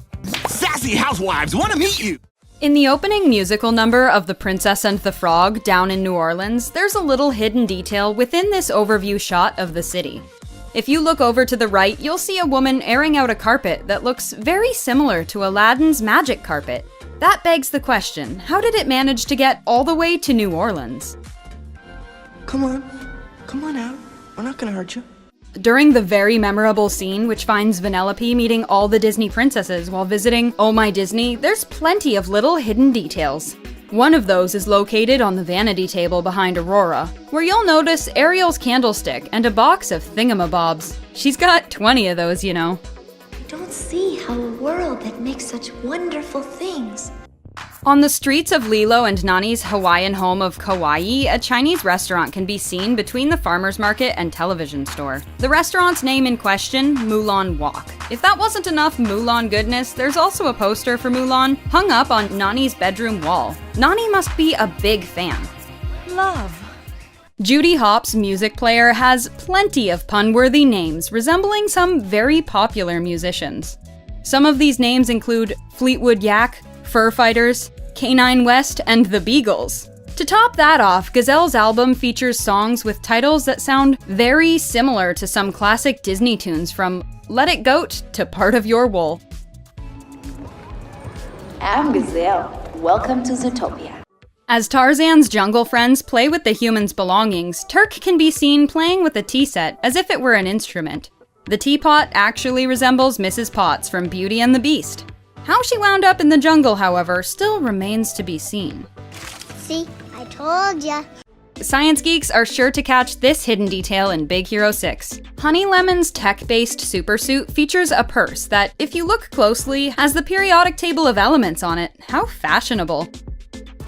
Speaker 6: Sassy housewives want to meet you!
Speaker 22: In the opening musical number of The Princess and the Frog down in New Orleans, there's a little hidden detail within this overview shot of the city. If you look over to the right, you'll see a woman airing out a carpet that looks very similar to Aladdin's magic carpet. That begs the question, how did it manage to get all the way to New Orleans?
Speaker 20: Come on out. We're not gonna hurt you.
Speaker 22: During the very memorable scene which finds Vanellope meeting all the Disney princesses while visiting Oh My Disney, there's plenty of little hidden details. One of those is located on the vanity table behind Aurora, where you'll notice Ariel's candlestick and a box of thingamabobs. She's got 20 of those, you know.
Speaker 16: Don't see how a world that makes such wonderful things.
Speaker 22: On the streets of Lilo and Nani's Hawaiian home of Kauai, a Chinese restaurant can be seen between the farmer's market and television store. The restaurant's name in question, Mulan Wok. If that wasn't enough Mulan goodness, there's also a poster for Mulan hung up on Nani's bedroom wall. Nani must be a big fan.
Speaker 4: Love.
Speaker 22: Judy Hopps' music player has plenty of pun-worthy names resembling some very popular musicians. Some of these names include Fleetwood Yak, Fur Fighters, Canine West, and The Beagles. To top that off, Gazelle's album features songs with titles that sound very similar to some classic Disney tunes from Let It Goat to Part of Your Wool.
Speaker 7: I'm Gazelle. Welcome to Zootopia.
Speaker 22: As Tarzan's jungle friends play with the humans' belongings, Turk can be seen playing with a tea set as if it were an instrument. The teapot actually resembles Mrs. Potts from Beauty and the Beast. How she wound up in the jungle, however, still remains to be seen.
Speaker 16: See, I told ya.
Speaker 22: Science geeks are sure to catch this hidden detail in Big Hero 6. Honey Lemon's tech-based supersuit features a purse that, if you look closely, has the periodic table of elements on it. How fashionable.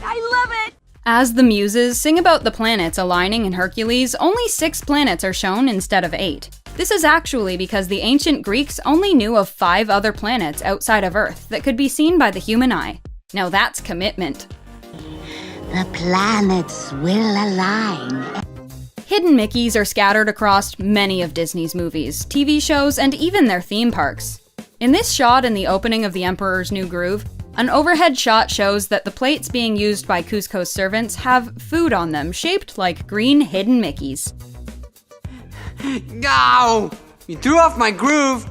Speaker 1: I love it!
Speaker 22: As the Muses sing about the planets aligning in Hercules, only 6 planets are shown instead of 8. This is actually because the ancient Greeks only knew of 5 other planets outside of Earth that could be seen by the human eye. Now that's commitment.
Speaker 16: The planets will align.
Speaker 22: Hidden Mickeys are scattered across many of Disney's movies, TV shows, and even their theme parks. In this shot in the opening of The Emperor's New Groove, an overhead shot shows that the plates being used by Kuzco's servants have food on them shaped like green hidden Mickeys.
Speaker 20: No! You threw off my groove!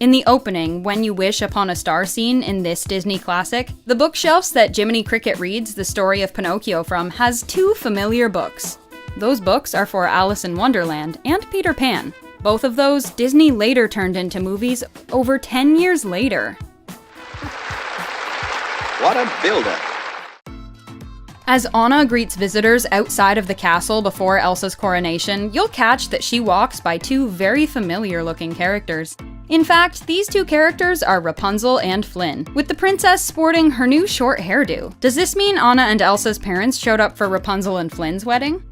Speaker 22: In the opening, When You Wish Upon a Star scene in this Disney classic, the bookshelves that Jiminy Cricket reads the story of Pinocchio from has 2 familiar books. Those books are for Alice in Wonderland and Peter Pan. Both of those Disney later turned into movies over 10 years later.
Speaker 15: What a buildup.
Speaker 22: As Anna greets visitors outside of the castle before Elsa's coronation, you'll catch that she walks by 2 very familiar-looking characters. In fact, these 2 characters are Rapunzel and Flynn, with the princess sporting her new short hairdo. Does this mean Anna and Elsa's parents showed up for Rapunzel and Flynn's wedding?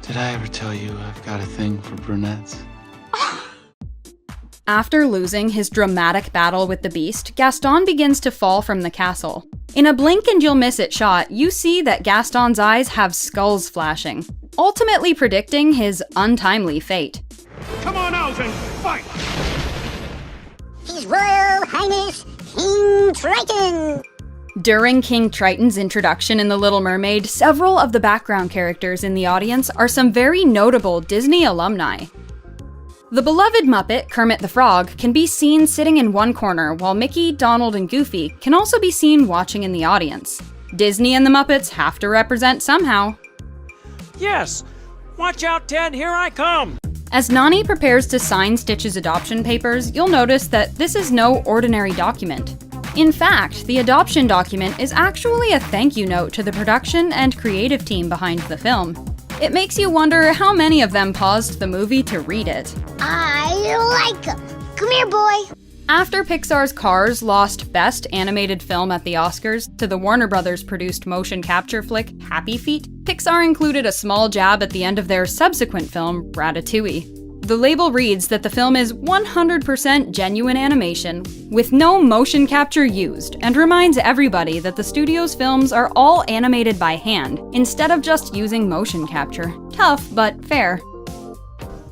Speaker 7: Did I ever tell you I've got a thing for brunettes?
Speaker 22: After losing his dramatic battle with the Beast, Gaston begins to fall from the castle. In a blink and you'll miss it shot, you see that Gaston's eyes have skulls flashing, ultimately predicting his untimely fate.
Speaker 6: Come on out and fight!
Speaker 16: His Royal Highness King Triton!
Speaker 22: During King Triton's introduction in The Little Mermaid, several of the background characters in the audience are some very notable Disney alumni. The beloved Muppet, Kermit the Frog, can be seen sitting in one corner, while Mickey, Donald, and Goofy can also be seen watching in the audience. Disney and the Muppets have to represent somehow.
Speaker 6: Yes! Watch out, Ted, here I come!
Speaker 22: As Nani prepares to sign Stitch's adoption papers, you'll notice that this is no ordinary document. In fact, the adoption document is actually a thank you note to the production and creative team behind the film. It makes you wonder how many of them paused the movie to read it.
Speaker 16: I like him. Come here, boy.
Speaker 22: After Pixar's Cars lost Best Animated Film at the Oscars to the Warner Brothers produced motion capture flick Happy Feet, Pixar included a small jab at the end of their subsequent film, Ratatouille. The label reads that the film is 100% genuine animation with no motion capture used, and reminds everybody that the studio's films are all animated by hand instead of just using motion capture. Tough, but fair.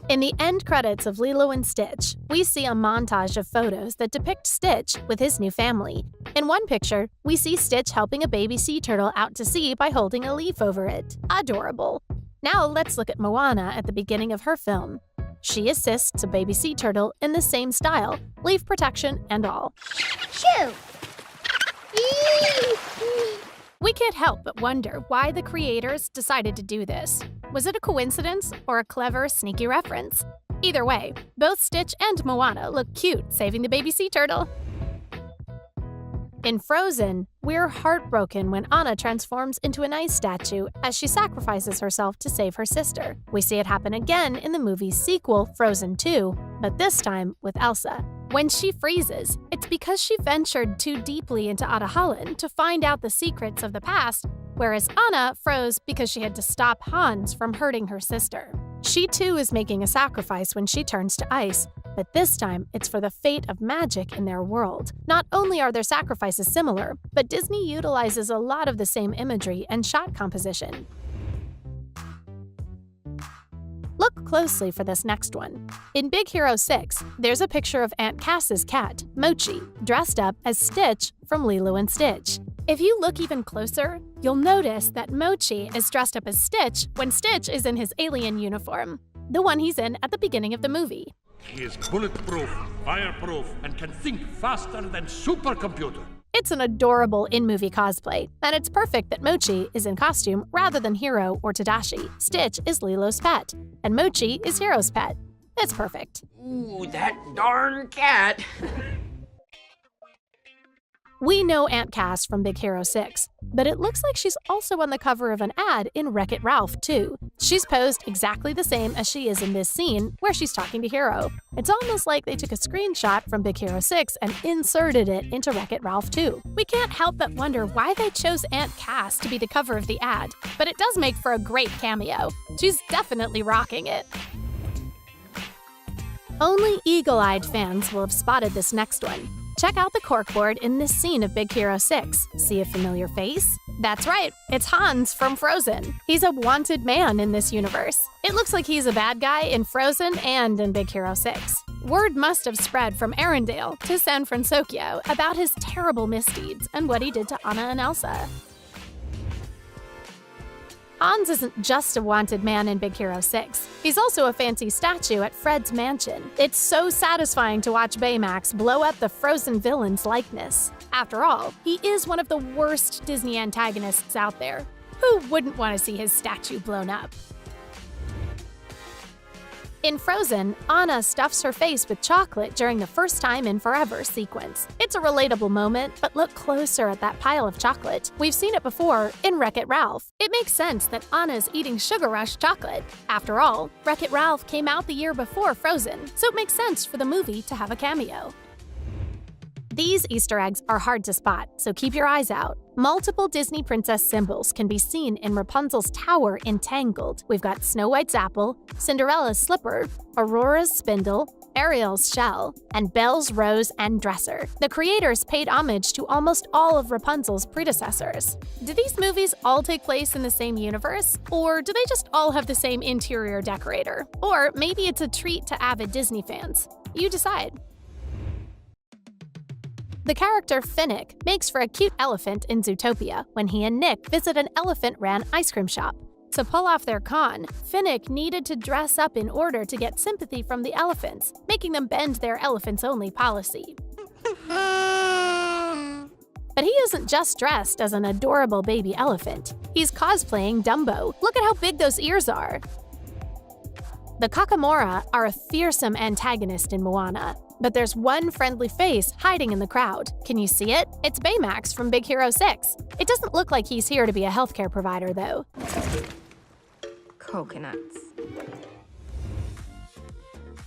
Speaker 13: In the end credits of Lilo and Stitch, we see a montage of photos that depict Stitch with his new family. In one picture, we see Stitch helping a baby sea turtle out to sea by holding a leaf over it. Adorable. Now let's look at Moana at the beginning of her film. She assists a baby sea turtle in the same style, leaf protection and all.
Speaker 16: Shoo!
Speaker 13: We can't help but wonder why the creators decided to do this. Was it a coincidence or a clever, sneaky reference? Either way, both Stitch and Moana look cute saving the baby sea turtle. In Frozen, we're heartbroken when Anna transforms into an ice statue as she sacrifices herself to save her sister. We see it happen again in the movie's sequel, Frozen 2, but this time with Elsa. When she freezes, it's because she ventured too deeply into Ahtohallan to find out the secrets of the past, whereas Anna froze because she had to stop Hans from hurting her sister. She too is making a sacrifice when she turns to ice, but this time it's for the fate of magic in their world. Not only are their sacrifices similar, but Disney utilizes a lot of the same imagery and shot composition. Look closely for this next one. In Big Hero 6, there's a picture of Aunt Cass's cat, Mochi, dressed up as Stitch from Lilo and Stitch. If you look even closer, you'll notice that Mochi is dressed up as Stitch when Stitch is in his alien uniform, the one he's in at the beginning of the movie.
Speaker 6: He is bulletproof, fireproof, and can think faster than supercomputer.
Speaker 13: It's an adorable in-movie cosplay, and it's perfect that Mochi is in costume rather than Hiro or Tadashi. Stitch is Lilo's pet, and Mochi is Hiro's pet. It's perfect.
Speaker 4: Ooh, that darn cat.
Speaker 13: We know Aunt Cass from Big Hero 6, but it looks like she's also on the cover of an ad in Wreck-It Ralph, too. She's posed exactly the same as she is in this scene, where she's talking to Hiro. It's almost like they took a screenshot from Big Hero 6 and inserted it into Wreck-It Ralph 2. We can't help but wonder why they chose Aunt Cass to be the cover of the ad, but it does make for a great cameo. She's definitely rocking it. Only eagle-eyed fans will have spotted this next one. Check out the corkboard in this scene of Big Hero 6. See a familiar face? That's right, it's Hans from Frozen. He's a wanted man in this universe. It looks like he's a bad guy in Frozen and in Big Hero 6. Word must have spread from Arendelle to San Francisco about his terrible misdeeds and what he did to Anna and Elsa. Hans isn't just a wanted man in Big Hero 6. He's also a fancy statue at Fred's mansion. It's so satisfying to watch Baymax blow up the Frozen villain's likeness. After all, he is one of the worst Disney antagonists out there. Who wouldn't want to see his statue blown up? In Frozen, Anna stuffs her face with chocolate during the first time in forever sequence. It's a relatable moment, but look closer at that pile of chocolate. We've seen it before in Wreck-It Ralph. It makes sense that Anna's eating Sugar Rush chocolate. After all, Wreck-It Ralph came out the year before Frozen, so it makes sense for the movie to have a cameo. These Easter eggs are hard to spot, so keep your eyes out. Multiple Disney princess symbols can be seen in Rapunzel's tower in Tangled. We've got Snow White's apple, Cinderella's slipper, Aurora's spindle, Ariel's shell, and Belle's rose and dresser. The creators paid homage to almost all of Rapunzel's predecessors. Do these movies all take place in the same universe? Or do they just all have the same interior decorator? Or maybe it's a treat to avid Disney fans. You decide. The character Finnick makes for a cute elephant in Zootopia when he and Nick visit an elephant-ran ice cream shop. To pull off their con, Finnick needed to dress up in order to get sympathy from the elephants, making them bend their elephants-only policy. But he isn't just dressed as an adorable baby elephant. He's cosplaying Dumbo. Look at how big those ears are! The Kakamora are a fearsome antagonist in Moana, but there's one friendly face hiding in the crowd. Can you see it? It's Baymax from Big Hero 6. It doesn't look like he's here to be a healthcare provider, though.
Speaker 1: Coconuts.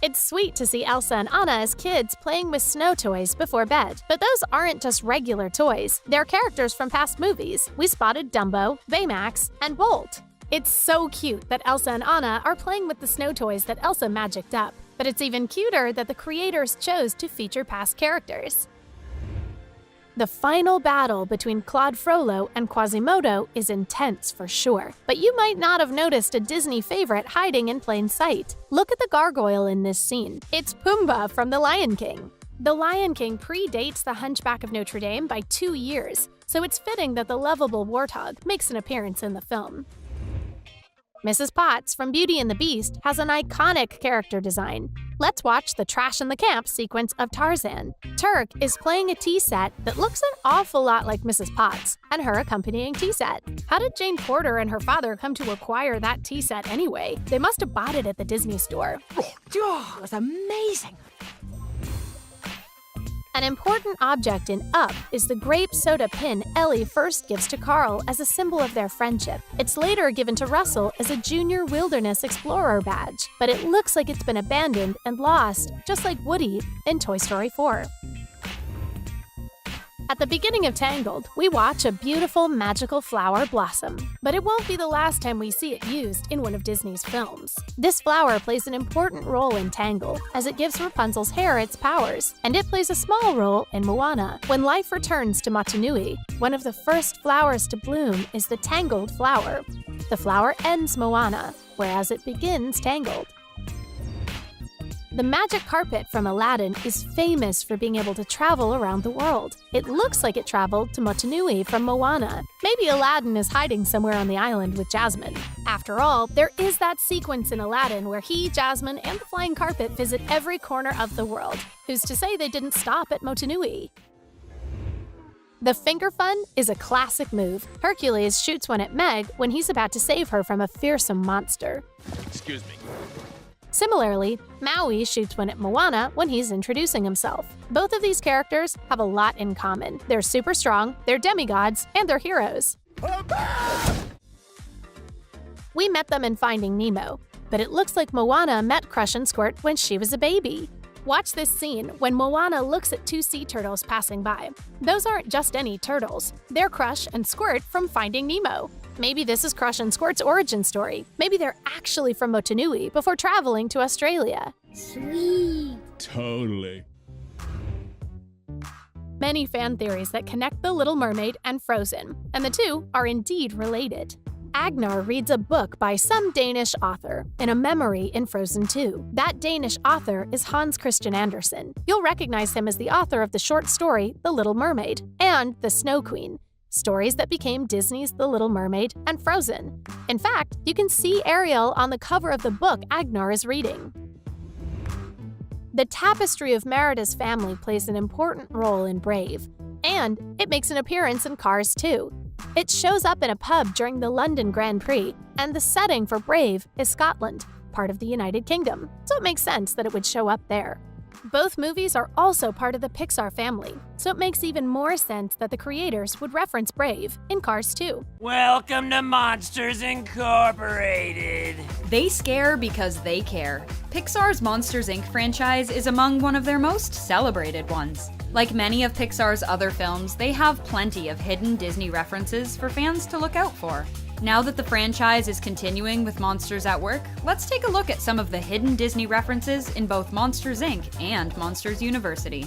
Speaker 13: It's sweet to see Elsa and Anna as kids playing with snow toys before bed. But those aren't just regular toys. They're characters from past movies. We spotted Dumbo, Baymax, and Bolt. It's so cute that Elsa and Anna are playing with the snow toys that Elsa magicked up. But it's even cuter that the creators chose to feature past characters. The final battle between Claude Frollo and Quasimodo is intense for sure, but you might not have noticed a Disney favorite hiding in plain sight. Look at the gargoyle in this scene. It's Pumbaa from The Lion King. The Lion King predates The Hunchback of Notre Dame by 2 years, so it's fitting that the lovable warthog makes an appearance in the film. Mrs. Potts from Beauty and the Beast has an iconic character design. Let's watch the Trash in the Camp sequence of Tarzan. Turk is playing a tea set that looks an awful lot like Mrs. Potts and her accompanying tea set. How did Jane Porter and her father come to acquire that tea set anyway? They must have bought it at the Disney store.
Speaker 4: Oh, that's amazing.
Speaker 13: An important object in Up is the grape soda pin Ellie first gives to Carl as a symbol of their friendship. It's later given to Russell as a Junior Wilderness Explorer badge, but it looks like it's been abandoned and lost, just like Woody in Toy Story 4. At the beginning of Tangled, we watch a beautiful magical flower blossom, but it won't be the last time we see it used in one of Disney's films. This flower plays an important role in Tangled, as it gives Rapunzel's hair its powers, and it plays a small role in Moana. When life returns to Motunui, one of the first flowers to bloom is the Tangled flower. The flower ends Moana, whereas it begins Tangled. The magic carpet from Aladdin is famous for being able to travel around the world. It looks like it traveled to Motunui from Moana. Maybe Aladdin is hiding somewhere on the island with Jasmine. After all, there is that sequence in Aladdin where he, Jasmine, and the flying carpet visit every corner of the world. Who's to say they didn't stop at Motunui? The finger fun is a classic move. Hercules shoots one at Meg when he's about to save her from a fearsome monster.
Speaker 6: Excuse me.
Speaker 13: Similarly, Maui shoots one at Moana when he's introducing himself. Both of these characters have a lot in common. They're super strong, they're demigods, and they're heroes. We met them in Finding Nemo, but it looks like Moana met Crush and Squirt when she was a baby. Watch this scene when Moana looks at two sea turtles passing by. Those aren't just any turtles. They're Crush and Squirt from Finding Nemo. Maybe this is Crush and Squirt's origin story. Maybe they're actually from Motunui before traveling to Australia.
Speaker 16: Sweet.
Speaker 6: Totally.
Speaker 13: Many fan theories that connect The Little Mermaid and Frozen, and the two are indeed related. Agnar reads a book by some Danish author in a memory in Frozen 2. That Danish author is Hans Christian Andersen. You'll recognize him as the author of the short story The Little Mermaid and The Snow Queen, stories that became Disney's The Little Mermaid and Frozen. In fact, you can see Ariel on the cover of the book Agnar is reading. The tapestry of Merida's family plays an important role in Brave, and it makes an appearance in Cars 2. It shows up in a pub during the London Grand Prix, and the setting for Brave is Scotland, part of the United Kingdom, so it makes sense that it would show up there. Both movies are also part of the Pixar family, so it makes even more sense that the creators would reference Brave in Cars 2.
Speaker 6: Welcome to Monsters Incorporated.
Speaker 22: They scare because they care. Pixar's Monsters, Inc. franchise is among one of their most celebrated ones. Like many of Pixar's other films, they have plenty of hidden Disney references for fans to look out for. Now that the franchise is continuing with Monsters at Work, let's take a look at some of the hidden Disney references in both Monsters, Inc. and Monsters University.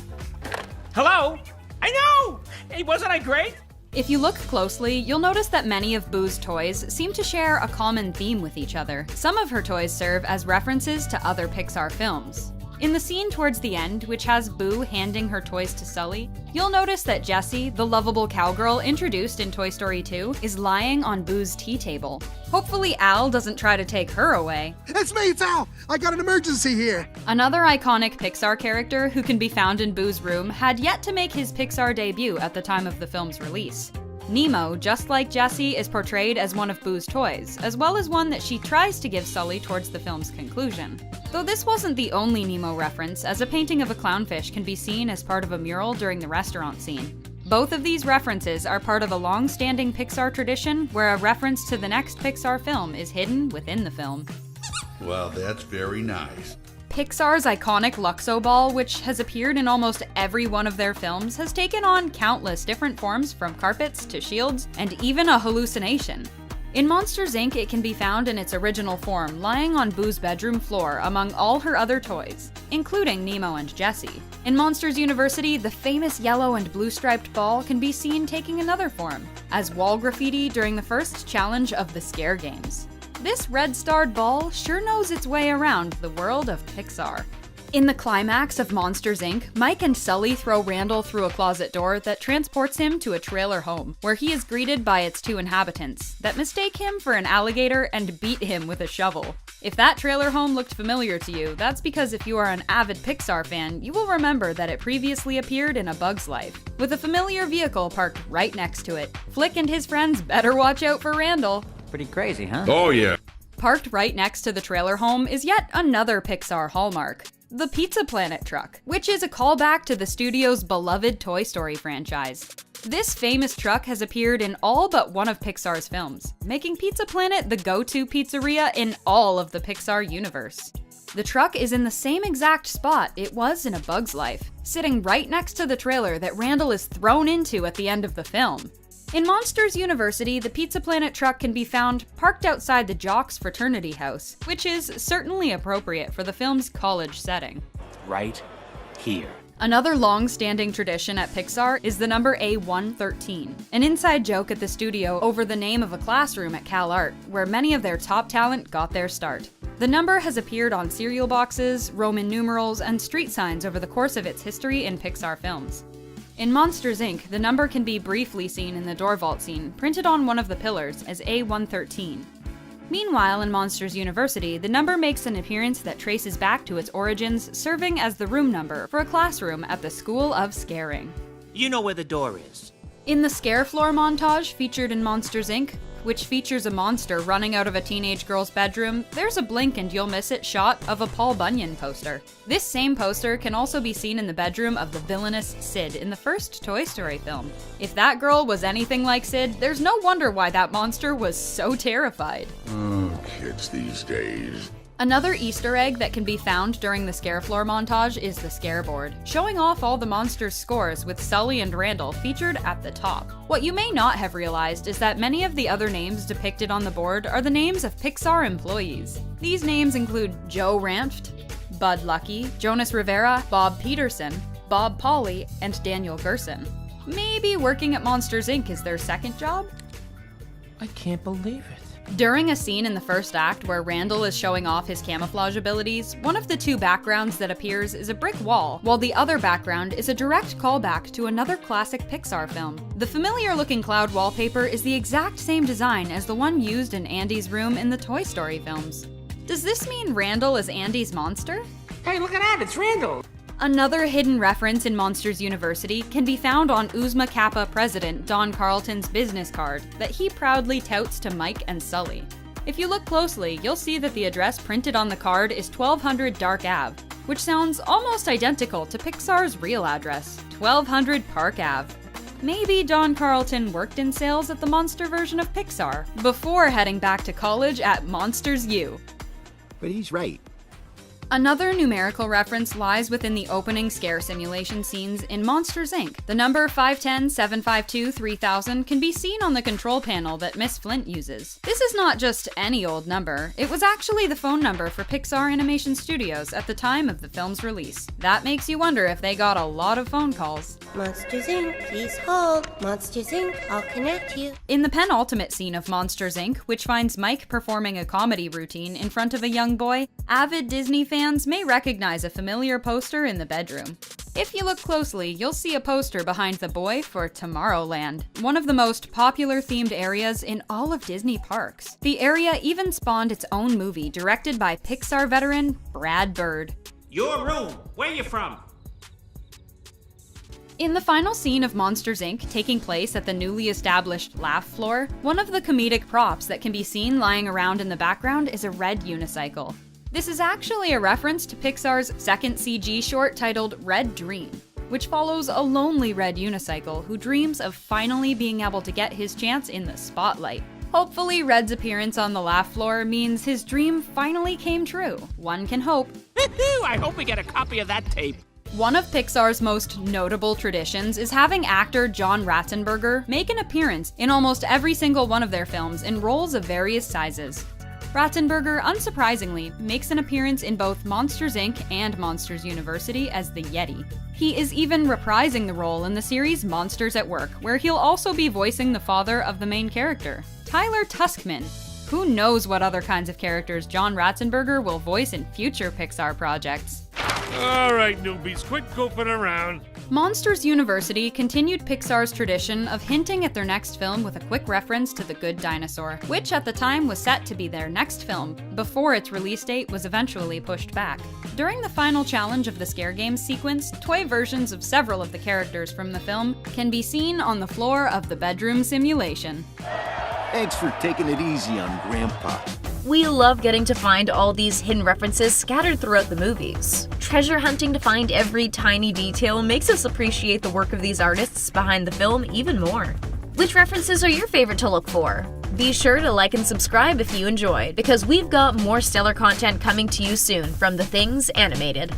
Speaker 6: Hello? I know! Hey, wasn't I great?
Speaker 22: If you look closely, you'll notice that many of Boo's toys seem to share a common theme with each other. Some of her toys serve as references to other Pixar films. In the scene towards the end, which has Boo handing her toys to Sully, you'll notice that Jessie, the lovable cowgirl introduced in Toy Story 2, is lying on Boo's tea table. Hopefully Al doesn't try to take her away.
Speaker 12: It's me, it's Al! I got an emergency here!
Speaker 22: Another iconic Pixar character who can be found in Boo's room had yet to make his Pixar debut at the time of the film's release. Nemo, just like Jessie, is portrayed as one of Boo's toys, as well as one that she tries to give Sully towards the film's conclusion. Though this wasn't the only Nemo reference, as a painting of a clownfish can be seen as part of a mural during the restaurant scene. Both of these references are part of a long-standing Pixar tradition where a reference to the next Pixar film is hidden within the film.
Speaker 10: Well, that's very nice.
Speaker 22: Pixar's iconic Luxo ball, which has appeared in almost every one of their films, has taken on countless different forms from carpets to shields, and even a hallucination. In Monsters, Inc., it can be found in its original form, lying on Boo's bedroom floor among all her other toys, including Nemo and Jessie. In Monsters University, the famous yellow and blue striped ball can be seen taking another form, as wall graffiti during the first challenge of the Scare Games. This red-starred ball sure knows its way around the world of Pixar. In the climax of Monsters, Inc., Mike and Sully throw Randall through a closet door that transports him to a trailer home, where he is greeted by its two inhabitants that mistake him for an alligator and beat him with a shovel. If that trailer home looked familiar to you, that's because if you are an avid Pixar fan, you will remember that it previously appeared in A Bug's Life, with a familiar vehicle parked right next to it. Flick and his friends better watch out for Randall.
Speaker 2: Pretty crazy, huh?
Speaker 10: Oh, yeah.
Speaker 22: Parked right next to the trailer home is yet another Pixar hallmark, the Pizza Planet truck, which is a callback to the studio's beloved Toy Story franchise. This famous truck has appeared in all but one of Pixar's films, making Pizza Planet the go-to pizzeria in all of the Pixar universe. The truck is in the same exact spot it was in A Bug's Life, sitting right next to the trailer that Randall is thrown into at the end of the film. In Monsters University, the Pizza Planet truck can be found parked outside the Jocks fraternity house, which is certainly appropriate for the film's college setting.
Speaker 2: Right here.
Speaker 22: Another long-standing tradition at Pixar is the number A113, an inside joke at the studio over the name of a classroom at CalArt, where many of their top talent got their start. The number has appeared on cereal boxes, Roman numerals, and street signs over the course of its history in Pixar films. In Monsters, Inc., the number can be briefly seen in the door vault scene, printed on one of the pillars as A113. Meanwhile, in Monsters University, the number makes an appearance that traces back to its origins, serving as the room number for a classroom at the School of Scaring.
Speaker 2: You know where the door is.
Speaker 22: In the scare floor montage featured in Monsters, Inc., which features a monster running out of a teenage girl's bedroom, there's a blink and you'll miss it shot of a Paul Bunyan poster. This same poster can also be seen in the bedroom of the villainous Sid in the first Toy Story film. If that girl was anything like Sid, there's no wonder why that monster was so terrified.
Speaker 10: Oh, kids these days.
Speaker 22: Another Easter egg that can be found during the scare floor montage is the scare board, showing off all the monsters' scores with Sully and Randall featured at the top. What you may not have realized is that many of the other names depicted on the board are the names of Pixar employees. These names include Joe Ranft, Bud Luckey, Jonas Rivera, Bob Peterson, Bob Pauly, and Daniel Gerson. Maybe working at Monsters, Inc. is their second job?
Speaker 8: I can't believe it.
Speaker 22: During a scene in the first act where Randall is showing off his camouflage abilities, one of the two backgrounds that appears is a brick wall, while the other background is a direct callback to another classic Pixar film. The familiar-looking cloud wallpaper is the exact same design as the one used in Andy's room in the Toy Story films. Does this mean Randall is Andy's monster?
Speaker 8: Hey, look at that, it's Randall!
Speaker 22: Another hidden reference in Monsters University can be found on Uzma Kappa president Don Carlton's business card that he proudly touts to Mike and Sully. If you look closely, you'll see that the address printed on the card is 1200 Dark Ave, which sounds almost identical to Pixar's real address, 1200 Park Ave. Maybe Don Carlton worked in sales at the monster version of Pixar before heading back to college at Monsters U.
Speaker 8: But he's right.
Speaker 22: Another numerical reference lies within the opening scare simulation scenes in Monsters, Inc. The number 510-752-3000 can be seen on the control panel that Miss Flint uses. This is not just any old number, it was actually the phone number for Pixar Animation Studios at the time of the film's release. That makes you wonder if they got a lot of phone calls.
Speaker 16: Monsters, Inc., please hold. Monsters, Inc., I'll connect you.
Speaker 22: In the penultimate scene of Monsters, Inc., which finds Mike performing a comedy routine in front of a young boy, avid Disney fans may recognize a familiar poster in the bedroom. If you look closely, you'll see a poster behind the boy for Tomorrowland, one of the most popular themed areas in all of Disney parks. The area even spawned its own movie directed by Pixar veteran Brad Bird.
Speaker 6: Your room. Where you from?
Speaker 22: In the final scene of Monsters, Inc., taking place at the newly established laugh floor, one of the comedic props that can be seen lying around in the background is a red unicycle. This is actually a reference to Pixar's second CG short titled Red Dream, which follows a lonely red unicycle who dreams of finally being able to get his chance in the spotlight. Hopefully, Red's appearance on the laugh floor means his dream finally came true. One can hope.
Speaker 6: I hope we get a copy of that tape.
Speaker 22: One of Pixar's most notable traditions is having actor John Ratzenberger make an appearance in almost every single one of their films in roles of various sizes. Ratzenberger, unsurprisingly, makes an appearance in both Monsters, Inc. and Monsters University as the Yeti. He is even reprising the role in the series Monsters at Work, where he'll also be voicing the father of the main character, Tyler Tuskman. Who knows what other kinds of characters John Ratzenberger will voice in future Pixar projects.
Speaker 6: All right, newbies, quit goofing around.
Speaker 22: Monsters University continued Pixar's tradition of hinting at their next film with a quick reference to The Good Dinosaur, which at the time was set to be their next film, before its release date was eventually pushed back. During the final challenge of the Scare Games sequence, toy versions of several of the characters from the film can be seen on the floor of the bedroom simulation.
Speaker 17: Thanks for taking it easy on Grandpa.
Speaker 18: We love getting to find all these hidden references scattered throughout the movies. Treasure hunting to find every tiny detail makes us appreciate the work of these artists behind the film even more. Which references are your favorite to look for? Be sure to like and subscribe if you enjoyed, because we've got more stellar content coming to you soon from The Things Animated.